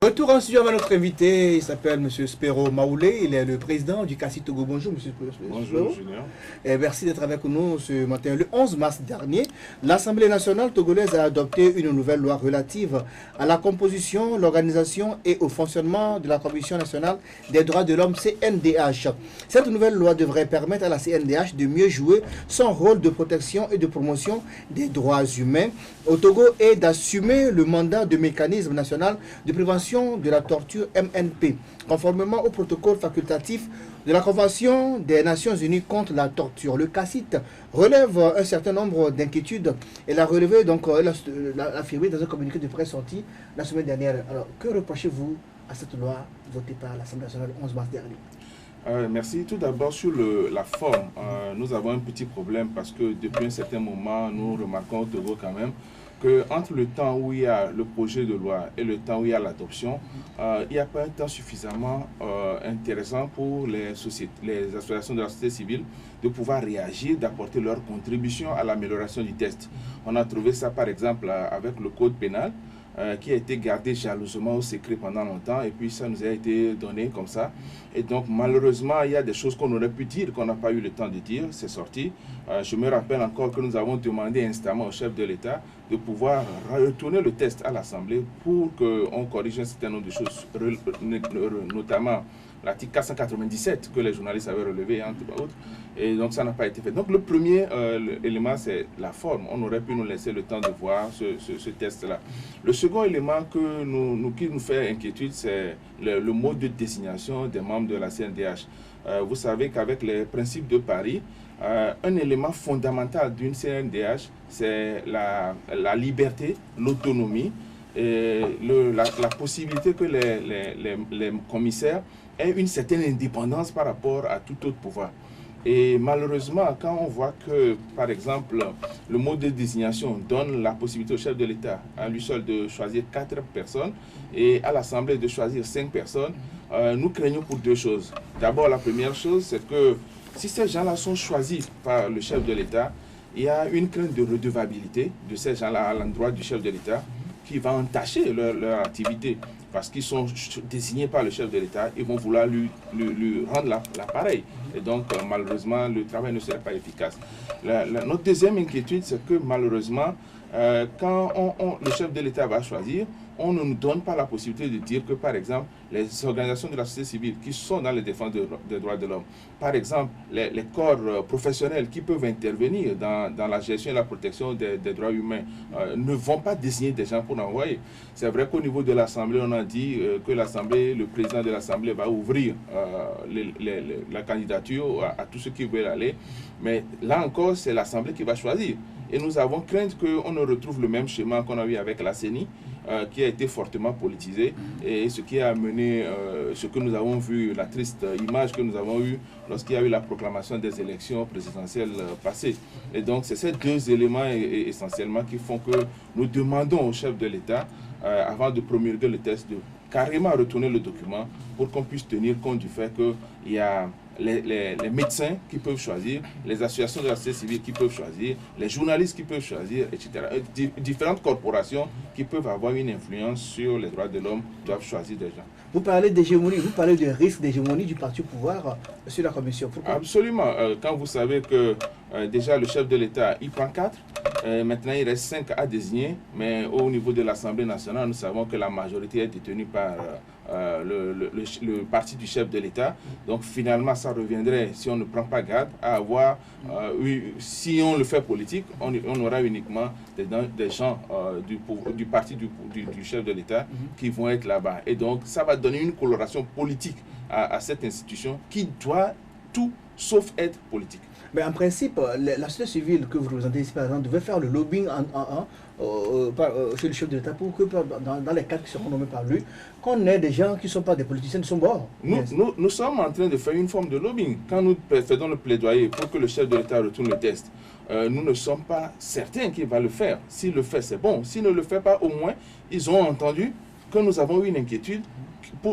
Retour en studio avec notre invité, il s'appelle M. Spero Maoulé, il est le président du CACI Togo. Bonjour M. Spero. Bonjour Junior. Et merci d'être avec nous ce matin. Le 11 mars dernier, l'Assemblée nationale togolaise a adopté une nouvelle loi relative à la composition, l'organisation et au fonctionnement de la Commission nationale des droits de l'homme CNDH. Cette nouvelle loi devrait permettre à la CNDH de mieux jouer son rôle de protection et de promotion des droits humains au Togo et d'assumer le mandat de mécanisme national de prévention de la torture MNP, conformément au protocole facultatif de la Convention des Nations Unies contre la torture. Le CACIT relève un certain nombre d'inquiétudes et l'a relevé, donc l'a affirmé dans un communiqué de presse sorti la semaine dernière. Alors, que reprochez-vous à cette loi votée par l'Assemblée nationale le 11 mars dernier? Merci. Tout d'abord, sur la forme, nous avons un petit problème parce que depuis un certain moment, nous remarquons au Togo quand même qu'entre le temps où il y a le projet de loi et le temps où il y a l'adoption, il n'y a pas un temps suffisamment intéressant pour les associations de la société civile de pouvoir réagir, d'apporter leur contribution à l'amélioration du texte. On a trouvé ça par exemple avec le code pénal, qui a été gardé jalousement au secret pendant longtemps et puis ça nous a été donné comme ça. Et donc malheureusement, il y a des choses qu'on aurait pu dire, qu'on n'a pas eu le temps de dire, c'est sorti. Je me rappelle encore que nous avons demandé instamment au chef de l'État de pouvoir retourner le texte à l'Assemblée pour qu'on corrige un certain nombre de choses, notamment l'article 497 que les journalistes avaient relevé, entre autres, et donc ça n'a pas été fait. Donc le premier élément, c'est la forme. On aurait pu nous laisser le temps de voir ce test-là. Le second élément qui nous fait inquiétude, c'est le mode de désignation des membres de la CNDH. Vous savez qu'avec les principes de Paris, un élément fondamental d'une CNDH, c'est la liberté, l'autonomie, et la possibilité que les commissaires aient une certaine indépendance par rapport à tout autre pouvoir. Et malheureusement, quand on voit que, par exemple, le mode de désignation donne la possibilité au chef de l'État, à lui seul, de choisir 4 personnes et à l'Assemblée de choisir 5 personnes, nous craignons pour deux choses. D'abord, la première chose, c'est que si ces gens-là sont choisis par le chef de l'État, il y a une crainte de redevabilité de ces gens-là à l'endroit du chef de l'État qui va entacher leur activité. Parce qu'ils sont désignés par le chef de l'État, ils vont vouloir lui rendre l'appareil. Et donc, malheureusement, le travail ne serait pas efficace. Notre deuxième inquiétude, c'est que malheureusement, quand le chef de l'État va choisir, on ne nous donne pas la possibilité de dire que, par exemple, les organisations de la société civile qui sont dans la défense des droits de l'homme, par exemple, les corps professionnels qui peuvent intervenir dans la gestion et la protection des droits humains, ne vont pas désigner des gens pour envoyer. C'est vrai qu'au niveau de l'Assemblée, on a dit que l'Assemblée, le président de l'Assemblée va ouvrir la candidature à tous ceux qui veulent aller. Mais là encore, c'est l'Assemblée qui va choisir. Et nous avons crainte qu'on ne retrouve le même schéma qu'on a eu avec la CENI, qui a été fortement politisé, et ce qui a amené ce que nous avons vu, la triste image que nous avons eue lorsqu'il y a eu la proclamation des élections présidentielles passées. Et donc c'est ces deux éléments essentiellement qui font que nous demandons au chef de l'État, avant de promulguer le texte, de carrément retourner le document pour qu'on puisse tenir compte du fait qu'il y a les médecins qui peuvent choisir, les associations de la société civile qui peuvent choisir, les journalistes qui peuvent choisir, etc. Différentes corporations qui peuvent avoir une influence sur les droits de l'homme doivent choisir des gens. Vous parlez d'hégémonie, vous parlez du risque d'hégémonie du parti au pouvoir sur la commission. Pourquoi? Absolument. Quand vous savez que déjà le chef de l'État, il prend 4, maintenant il reste 5 à désigner, mais au niveau de l'Assemblée nationale, nous savons que la majorité est détenue par le parti du chef de l'État. Donc finalement, ça reviendrait, si on ne prend pas garde, à avoir, si on le fait politique, on aura uniquement des gens du parti du chef de l'État qui vont être là-bas. Et donc ça va donner une coloration politique à cette institution qui doit tout sauf être politique. Mais en principe, la société civile que vous représentez ici, par exemple, devait faire le lobbying chez le chef de l'État pour que dans les cadres qui seront nommés par lui, qu'on ait des gens qui ne sont pas des politiciens de son bord. Nous sommes en train de faire une forme de lobbying. Quand nous faisons le plaidoyer pour que le chef de l'État retourne le test, nous ne sommes pas certains qu'il va le faire. S'il le fait, c'est bon. S'il ne le fait pas, au moins, ils ont entendu que nous avons une inquiétude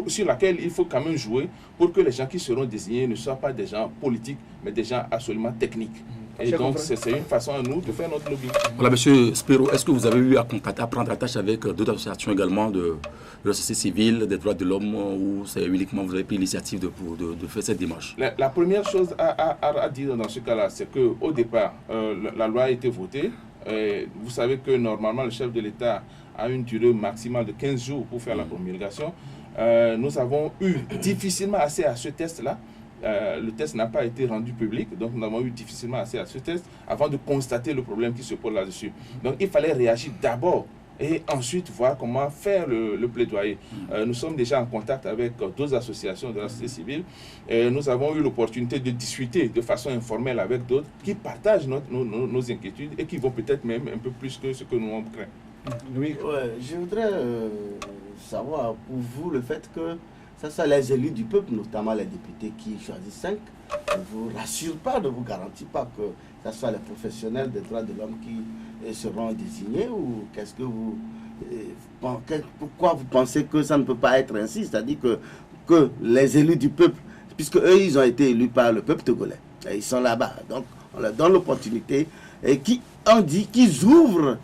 sur laquelle il faut quand même jouer pour que les gens qui seront désignés ne soient pas des gens politiques, mais des gens absolument techniques. Et donc, c'est une façon à nous de faire notre lobby. Voilà, monsieur Spero, est-ce que vous avez eu à prendre attache avec d'autres associations également de la société civile, des droits de l'homme, ou c'est uniquement vous avez pris l'initiative de faire cette démarche? La première chose à dire dans ce cas-là, c'est qu'au départ, la loi a été votée. Vous savez que normalement, le chef de l'État a une durée maximale de 15 jours pour faire la promulgation. Nous avons eu difficilement accès à ce test-là. Le test n'a pas été rendu public, donc nous avons eu difficilement accès à ce test avant de constater le problème qui se pose là-dessus. Donc il fallait réagir d'abord et ensuite voir comment faire le plaidoyer. Nous sommes déjà en contact avec d'autres associations de la société civile et nous avons eu l'opportunité de discuter de façon informelle avec d'autres qui partagent nos inquiétudes et qui vont peut-être même un peu plus que ce que nous on craint. Oui. Ouais, je voudrais savoir pour vous le fait que ce soit les élus du peuple, notamment les députés qui choisissent 5, ne vous rassure pas, ne vous garantit pas que ce soit les professionnels des droits de l'homme qui seront désignés, ou qu'est-ce que vous... pourquoi vous pensez que ça ne peut pas être ainsi? C'est-à-dire que les élus du peuple, puisque eux ils ont été élus par le peuple togolais, et ils sont là-bas, donc on leur donne l'opportunité, et qui ont dit qu'ils ouvrent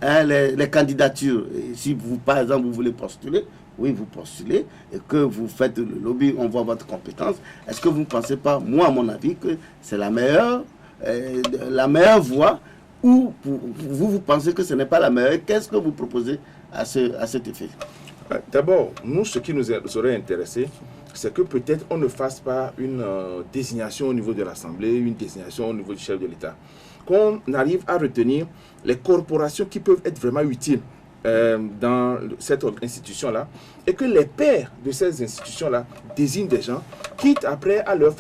les candidatures. Et si vous, par exemple, vous voulez postuler, oui, vous postulez, et que vous faites le lobby, on voit votre compétence. Est-ce que vous ne pensez pas, moi à mon avis, que c'est la meilleure voie, ou vous pensez que ce n'est pas la meilleure? Qu'est-ce que vous proposez à cet effet? D'abord, nous, ce qui nous aurait intéressé, c'est que peut-être on ne fasse pas une désignation au niveau de l'Assemblée, une désignation au niveau du chef de l'État. Qu'on arrive à retenir les corporations qui peuvent être vraiment utiles dans cette institution-là, et que les pairs de ces institutions-là désignent des gens, quitte après à les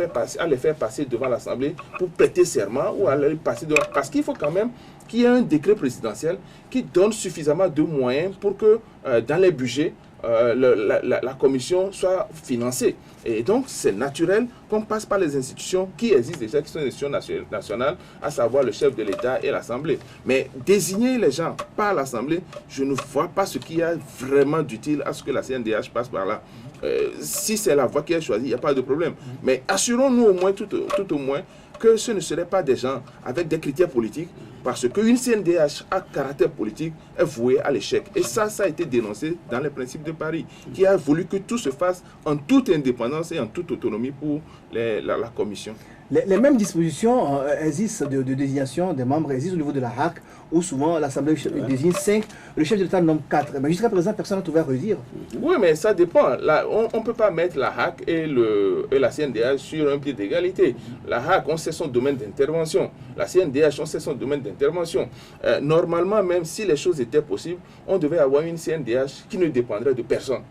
faire passer devant l'Assemblée pour prêter serment ou à les passer devant... Parce qu'il faut quand même qu'il y ait un décret présidentiel qui donne suffisamment de moyens pour que dans les budgets, la commission soit financée. Et donc, c'est naturel qu'on passe par les institutions qui existent déjà, qui sont des institutions nationales, à savoir le chef de l'État et l'Assemblée. Mais désigner les gens par l'Assemblée, je ne vois pas ce qu'il y a vraiment d'utile à ce que la CNDH passe par là. Si c'est la voie qui est choisie, il n'y a pas de problème. Mais assurons-nous au moins, tout au moins, que ce ne seraient pas des gens avec des critères politiques, parce qu'une CNDH à caractère politique est vouée à l'échec. Et ça a été dénoncé dans les principes de Paris, qui a voulu que tout se fasse en toute indépendance et en toute autonomie pour la commission. Les mêmes dispositions existent de désignation des membres, existent au niveau de la HAC, où souvent l'Assemblée désigne 5, le chef de l'État nomme 4. Mais jusqu'à présent, personne n'a trouvé à redire. Oui, mais ça dépend. Là, on ne peut pas mettre la HAC et la CNDH sur un pied d'égalité. La HAC, on sait son domaine d'intervention. La CNDH, on sait son domaine d'intervention. Normalement, même si les choses étaient possibles, on devait avoir une CNDH qui ne dépendrait de personne.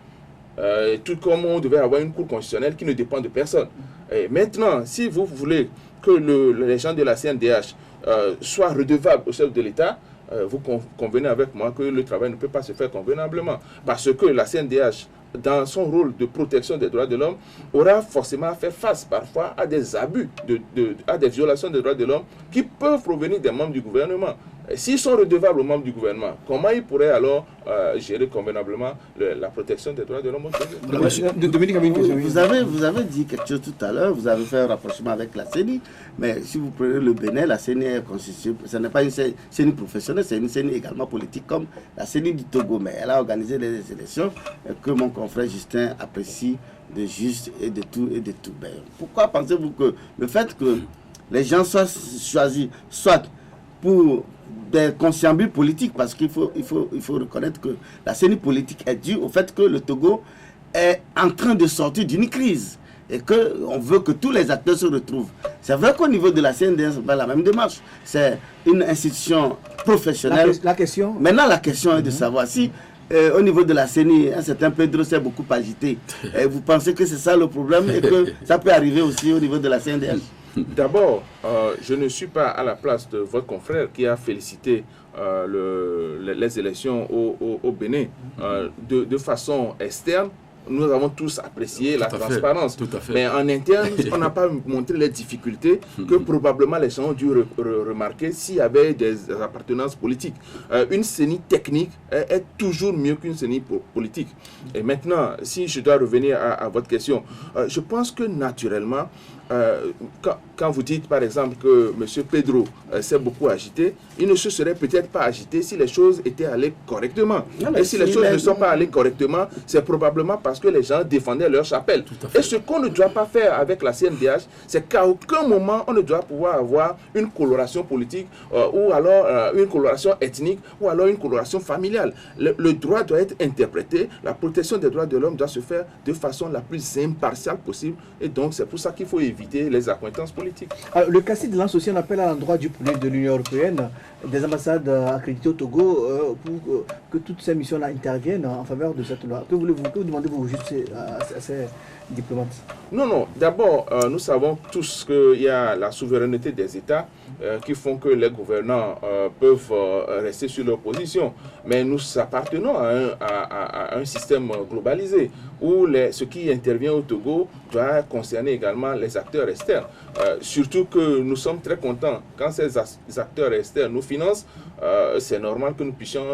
Tout comme on devait avoir une cour constitutionnelle qui ne dépend de personne. Et maintenant, si vous voulez que les gens de la CNDH soient redevables au chef de l'État, vous convenez avec moi que le travail ne peut pas se faire convenablement. Parce que la CNDH, dans son rôle de protection des droits de l'homme, aura forcément à faire face parfois à des abus, à des violations des droits de l'homme qui peuvent provenir des membres du gouvernement. S'ils sont redevables aux membres du gouvernement, comment ils pourraient alors gérer convenablement la protection des droits de l'homme? Vous avez dit quelque chose tout à l'heure, vous avez fait un rapprochement avec la CENI, mais si vous prenez le Bénin, la CENI est constituée, ce n'est pas une CENI professionnelle, c'est une CENI également politique comme la CENI du Togo, mais elle a organisé des élections que mon confrère Justin apprécie de juste et de tout et de tout. Ben, pourquoi pensez-vous que le fait que les gens soient choisis, soit pour des conciliabules politiques, parce qu'il faut reconnaître que la CENI politique est due au fait que le Togo est en train de sortir d'une crise et qu'on veut que tous les acteurs se retrouvent. C'est vrai qu'au niveau de la CNDH, c'est pas la même démarche. C'est une institution professionnelle. Maintenant, la question est de savoir si au niveau de la CENI, un certain Pedro s'est beaucoup agité. Et vous pensez que c'est ça le problème et que ça peut arriver aussi au niveau de la CNDH? D'abord, je ne suis pas à la place de votre confrère qui a félicité les élections au Bénin de façon externe. Nous avons tous apprécié la transparence. Mais en interne, on n'a pas montré les difficultés que probablement les gens ont dû remarquer s'il y avait des appartenances politiques. Une CENI technique est toujours mieux qu'une CENI politique. Et maintenant, si je dois revenir à votre question, je pense que naturellement, quand vous dites par exemple que M. Pedro s'est beaucoup agité, il ne se serait peut-être pas agité si les choses étaient allées correctement. Et si les choses ne sont pas allées correctement, c'est probablement parce que les gens défendaient leur chapelle. Et ce qu'on ne doit pas faire avec la CNDH, c'est qu'à aucun moment on ne doit pouvoir avoir une coloration politique ou alors une coloration ethnique ou alors une coloration familiale. Le droit doit être interprété, la protection des droits de l'homme doit se faire de façon la plus impartiale possible. Et donc c'est pour ça qu'il faut éviter les accointances politiques. Alors, le CACID lance aussi un appel à l'endroit du poulet de l'Union européenne, des ambassades accréditées au Togo pour que toutes ces missions-là interviennent en faveur de cette loi. Que demandez-vous juste à ces diplomates? Non. D'abord, nous savons tous qu'il y a la souveraineté des États qui font que les gouvernants peuvent rester sur leur position. Mais nous appartenons à un système globalisé où ce qui intervient au Togo doit concerner également les acteurs externes. Surtout que nous sommes très contents quand ces acteurs externes nous financent. C'est normal que nous puissions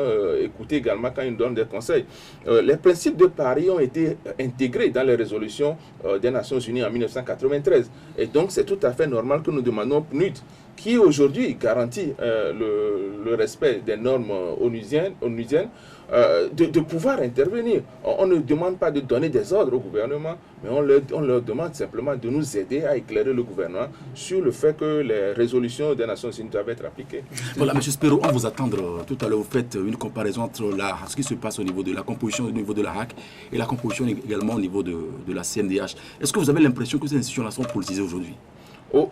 écouter également quand ils nous donnent des conseils. Les principes de Paris ont été intégrés dans les résolutions des Nations Unies en 1993. Et donc c'est tout à fait normal que nous demandons PNUD, qui aujourd'hui garantit le respect des normes onusiennes, de pouvoir intervenir. On ne demande pas de donner des ordres au gouvernement, mais on leur demande simplement de nous aider à éclairer le gouvernement sur le fait que les résolutions des Nations Unies doivent être appliquées. Voilà, M. Spero, on vous attend tout à l'heure. Vous faites une comparaison entre ce qui se passe au niveau de la composition au niveau de la HAC et la composition également au niveau de la CNDH. Est-ce que vous avez l'impression que ces institutions-là sont politisées aujourd'hui?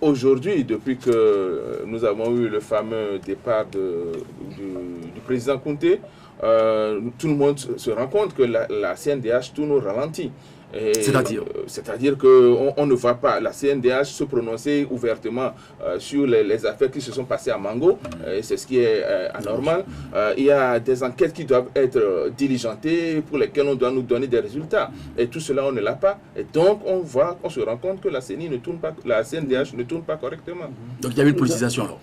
Aujourd'hui, depuis que nous avons eu le fameux départ du président Kounté, tout le monde se rend compte que la CNDH tourne au ralenti. C'est-à-dire qu'on ne va pas la CNDH se prononcer ouvertement sur les affaires qui se sont passées à Mango. C'est ce qui est anormal. Il y a des enquêtes qui doivent être diligentées pour lesquelles on doit nous donner des résultats. Et tout cela, on ne l'a pas. Et donc, on se rend compte que la CNI ne tourne pas, la CNDH ne tourne pas correctement. Donc, il y a une politisation alors?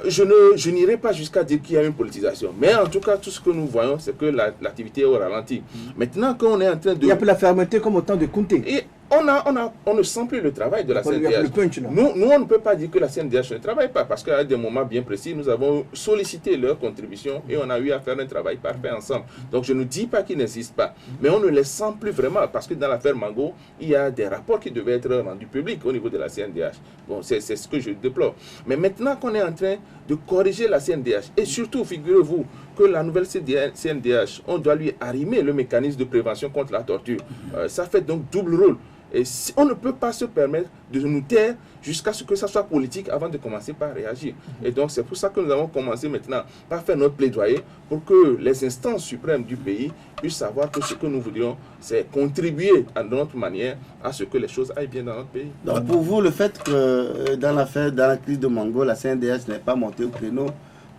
Je n'irai pas jusqu'à dire qu'il y a une politisation. Mais en tout cas, tout ce que nous voyons, c'est que l'activité est au ralenti. Maintenant qu'on est en train de... Il y a peu la fermeté comme au temps de Kounté. Et on ne sent plus le travail de la CNDH. Nous, on ne peut pas dire que la CNDH ne travaille pas, parce qu'à des moments bien précis, nous avons sollicité leur contribution et on a eu à faire un travail parfait ensemble. Donc je ne dis pas qu'ils n'existent pas, mais on ne les sent plus vraiment, parce que dans l'affaire Mango, il y a des rapports qui devaient être rendus publics au niveau de la CNDH. Bon, c'est ce que je déplore. Mais maintenant qu'on est en train de corriger la CNDH, et surtout, figurez-vous que la nouvelle CNDH, on doit lui arrimer le mécanisme de prévention contre la torture. Ça fait donc double rôle. Et on ne peut pas se permettre de nous taire jusqu'à ce que ça soit politique avant de commencer par réagir. Et donc c'est pour ça que nous avons commencé maintenant par faire notre plaidoyer pour que les instances suprêmes du pays puissent savoir que ce que nous voudrions, c'est contribuer à notre manière à ce que les choses aillent bien dans notre pays. Donc pour vous, le fait que dans la crise de Mango, la CNDH n'est pas montée au créneau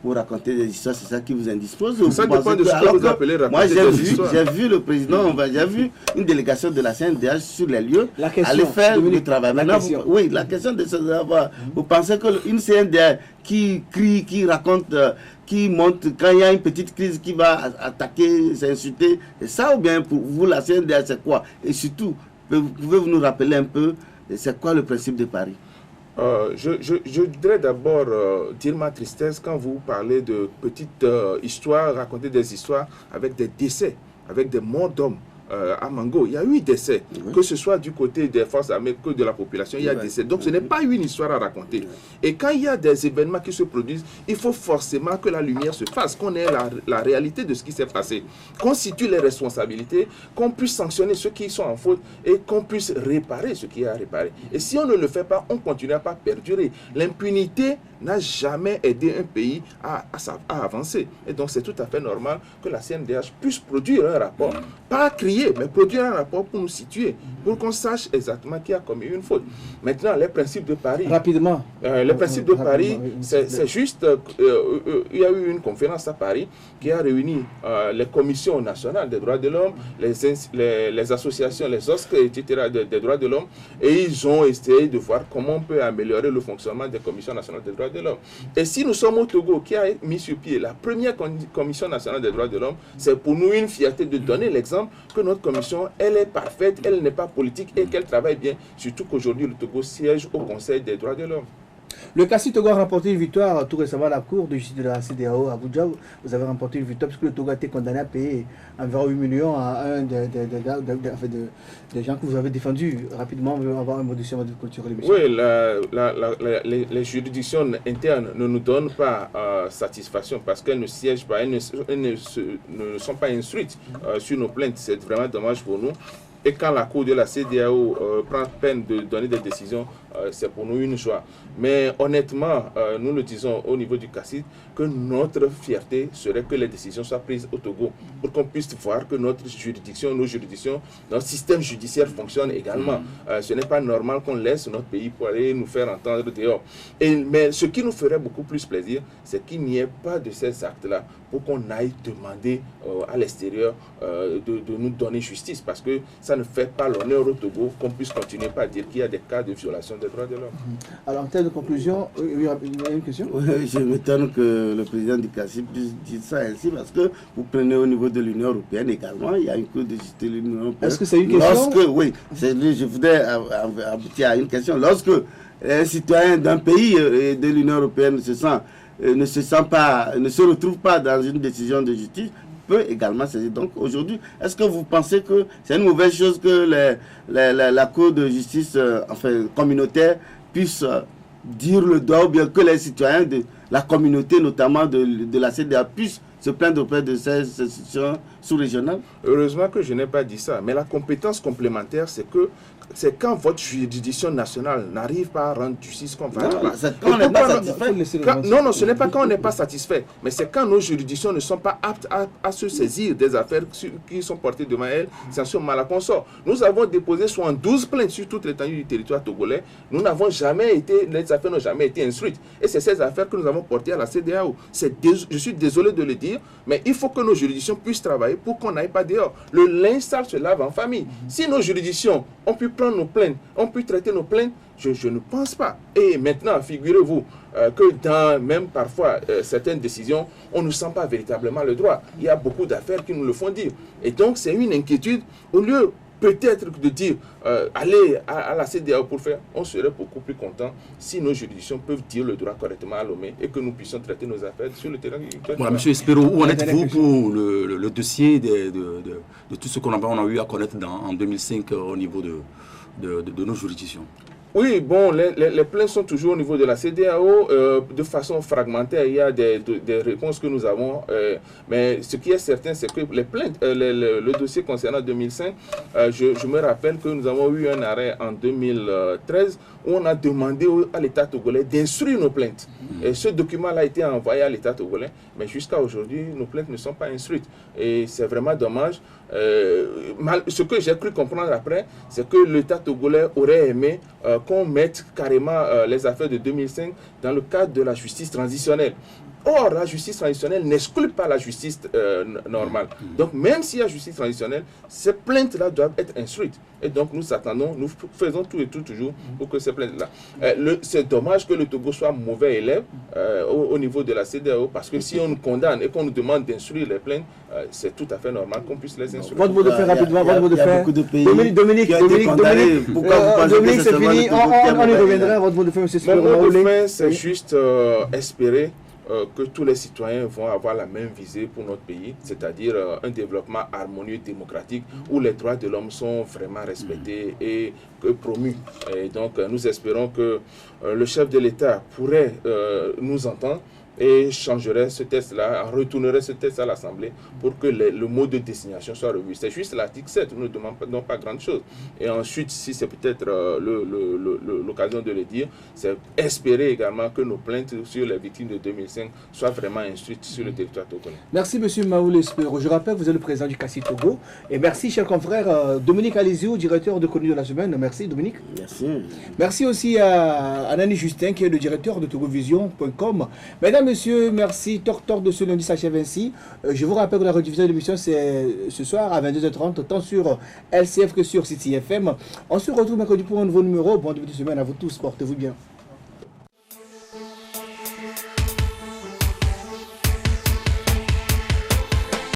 pour raconter des histoires, c'est ça qui vous indispose? Ça dépend de ce que vous appelez raconter des histoires. J'ai vu le président, j'ai vu une délégation de la CNDH sur les lieux aller faire le travail. Maintenant, la question de savoir, vous pensez qu'une CNDH qui crie, qui raconte, qui monte, quand il y a une petite crise qui va attaquer, s'insulter, c'est ça ou bien pour vous la CNDH c'est quoi? Et surtout, pouvez-vous nous rappeler un peu, c'est quoi le principe de Paris? Je voudrais d'abord dire ma tristesse quand vous parlez de petites histoires, raconter des histoires avec des décès, avec des morts d'hommes. À Mango, il y a eu des décès, que ce soit du côté des forces armées que de la population, il y a des décès. Donc ce n'est pas une histoire à raconter. Et quand il y a des événements qui se produisent, il faut forcément que la lumière se fasse, qu'on ait la réalité de ce qui s'est passé, qu'on situe les responsabilités, qu'on puisse sanctionner ceux qui sont en faute et qu'on puisse réparer ce qui est à réparer. Et si on ne le fait pas, on continuera pas à perdurer. L'impunité n'a jamais aidé un pays à avancer. Et donc c'est tout à fait normal que la CNDH puisse produire un rapport, pas crier, mais produire un rapport pour nous situer, pour qu'on sache exactement qui a commis une faute. Maintenant, les principes de Paris. Rapidement. Les principes de Paris, c'est juste, il y a eu une conférence à Paris qui a réuni les commissions nationales des droits de l'homme, les associations, les OSC, etc., des droits de l'homme, et ils ont essayé de voir comment on peut améliorer le fonctionnement des commissions nationales des droits de l'homme. Et si nous sommes au Togo, qui a mis sur pied la première commission nationale des droits de l'homme, c'est pour nous une fierté de donner l'exemple que notre commission, elle est parfaite, elle n'est pas politique et qu'elle travaille bien, surtout qu'aujourd'hui le Togo siège au Conseil des droits de l'homme. Le CACI Togo a remporté une victoire tout récemment à la Cour de justice de la CEDEAO à Abuja. Vous avez remporté une victoire parce que le Togo a été condamné à payer environ 8 millions à un des gens que vous avez défendus. Rapidement, on veut avoir un mot de culture et l'émission. Oui, les juridictions internes ne nous donnent pas satisfaction parce qu'elles ne siègent pas, elles ne sont pas instruites sur nos plaintes. C'est vraiment dommage pour nous. Et quand la Cour de la CEDEAO prend peine de donner des décisions, c'est pour nous une joie. Mais honnêtement, nous le disons au niveau du CACIT, que notre fierté serait que les décisions soient prises au Togo, pour qu'on puisse voir que notre juridiction, notre système judiciaire fonctionne également. Ce n'est pas normal qu'on laisse notre pays pour aller nous faire entendre dehors. Mais ce qui nous ferait beaucoup plus plaisir, c'est qu'il n'y ait pas de ces actes-là, pour qu'on aille demander à l'extérieur de nous donner justice, parce que ça ne fait pas l'honneur au Togo qu'on puisse continuer par dire qu'il y a des cas de violation des droits de l'homme. Alors, en termes de conclusion, il y a une question? Oui, je m'étonne que le président du CACI puisse dire ça ainsi, parce que vous prenez au niveau de l'Union européenne également, il y a une Cour de justice de l'Union européenne. Est-ce que c'est une question? Oui, je voudrais aboutir à une question. Lorsque un citoyen d'un pays de l'Union européenne ne se retrouve pas dans une décision de justice, peut également saisir. Donc aujourd'hui, est-ce que vous pensez que c'est une mauvaise chose que la Cour de justice communautaire puisse dire le droit, ou bien que les citoyens de la communauté, notamment de la CEDEAO, puissent se plaindre auprès de ces institutions sous-régionales? Heureusement que je n'ai pas dit ça, mais la compétence complémentaire, c'est quand votre juridiction nationale n'arrive pas à rendre justice qu'on va... Non, c'est quand on n'est pas satisfait. Non, ce n'est pas quand on n'est pas satisfait, mais c'est quand nos juridictions ne sont pas aptes à se saisir des affaires qui sont portées devant elles, sanction malaconsort. Nous avons déposé 72 plaintes sur toute l'étendue du territoire togolais. Les affaires n'ont jamais été instruites. Et c'est ces affaires que nous avons portées à la CEDEAO. Je suis désolé de le dire, mais il faut que nos juridictions puissent travailler pour qu'on n'aille pas dehors. Le linge sale se lave en famille. Si nos juridictions ont pu prendre nos plaintes, ont pu traiter nos plaintes, je ne pense pas. Et maintenant, figurez-vous que dans même parfois certaines décisions, on ne sent pas véritablement le droit. Il y a beaucoup d'affaires qui nous le font dire. Et donc, c'est une inquiétude. Au lieu peut-être de dire aller à la CEDEAO pour faire, on serait beaucoup plus content si nos juridictions peuvent dire le droit correctement à Lomé et que nous puissions traiter nos affaires sur le terrain. Voilà, M. Espero, où en êtes-vous pour le dossier de tout ce qu'on a eu à connaître en 2005 au niveau de nos juridictions? Oui, bon, les plaintes sont toujours au niveau de la CEDEAO, de façon fragmentaire. Il y a des réponses que nous avons, mais ce qui est certain, c'est que les plaintes, le dossier concernant 2005, je me rappelle que nous avons eu un arrêt en 2013 où on a demandé à l'État togolais d'instruire nos plaintes. Et ce document-là a été envoyé à l'État togolais, mais jusqu'à aujourd'hui, nos plaintes ne sont pas instruites. Et c'est vraiment dommage. Ce que j'ai cru comprendre après, c'est que l'État togolais aurait aimé qu'on mette carrément les affaires de 2005 dans le cadre de la justice transitionnelle. Or, la justice transitionnelle n'exclut pas la justice normale. Donc, même s'il y a justice transitionnelle, ces plaintes-là doivent être instruites. Et donc, nous attendons, nous faisons tout et tout toujours pour que ces plaintes-là... c'est dommage que le Togo soit mauvais élève au niveau de la CEDEAO, parce que si on nous condamne et qu'on nous demande d'instruire les plaintes, c'est tout à fait normal qu'on puisse les instruire. Votre mot de fait rapidement, votre mot de fait. Il y a beaucoup de pays Dominique, c'est fini, on y reviendra. Votre mot de fait, M. Spiro. Mon mot de fin, c'est juste espérer que tous les citoyens vont avoir la même visée pour notre pays, c'est-à-dire un développement harmonieux, démocratique, où les droits de l'homme sont vraiment respectés et promus. Et donc, nous espérons que le chef de l'État pourrait nous entendre et changerait ce test-là, retournerait ce test à l'Assemblée pour que le mode de désignation soit revu. C'est juste l'article 7, nous ne demandons pas grande chose. Et ensuite, si c'est peut-être l'occasion de le dire, c'est espérer également que nos plaintes sur les victimes de 2005 soient vraiment instruites sur le territoire togolais. Merci M. Maoul Espero. Je rappelle que vous êtes le président du CACI Togo. Et merci, cher confrère Dominique Alizio, directeur de Connu de la semaine. Merci Dominique. Merci. Merci aussi à Anani Justin, qui est le directeur de togovision.com. Mesdames, Messieurs, merci. Talk de ce lundi s'achève ainsi. Je vous rappelle que la rediffusion de l'émission, c'est ce soir à 22h30, tant sur LCF que sur City FM. On se retrouve mercredi pour un nouveau numéro. Bon début de semaine à vous tous. Portez-vous bien.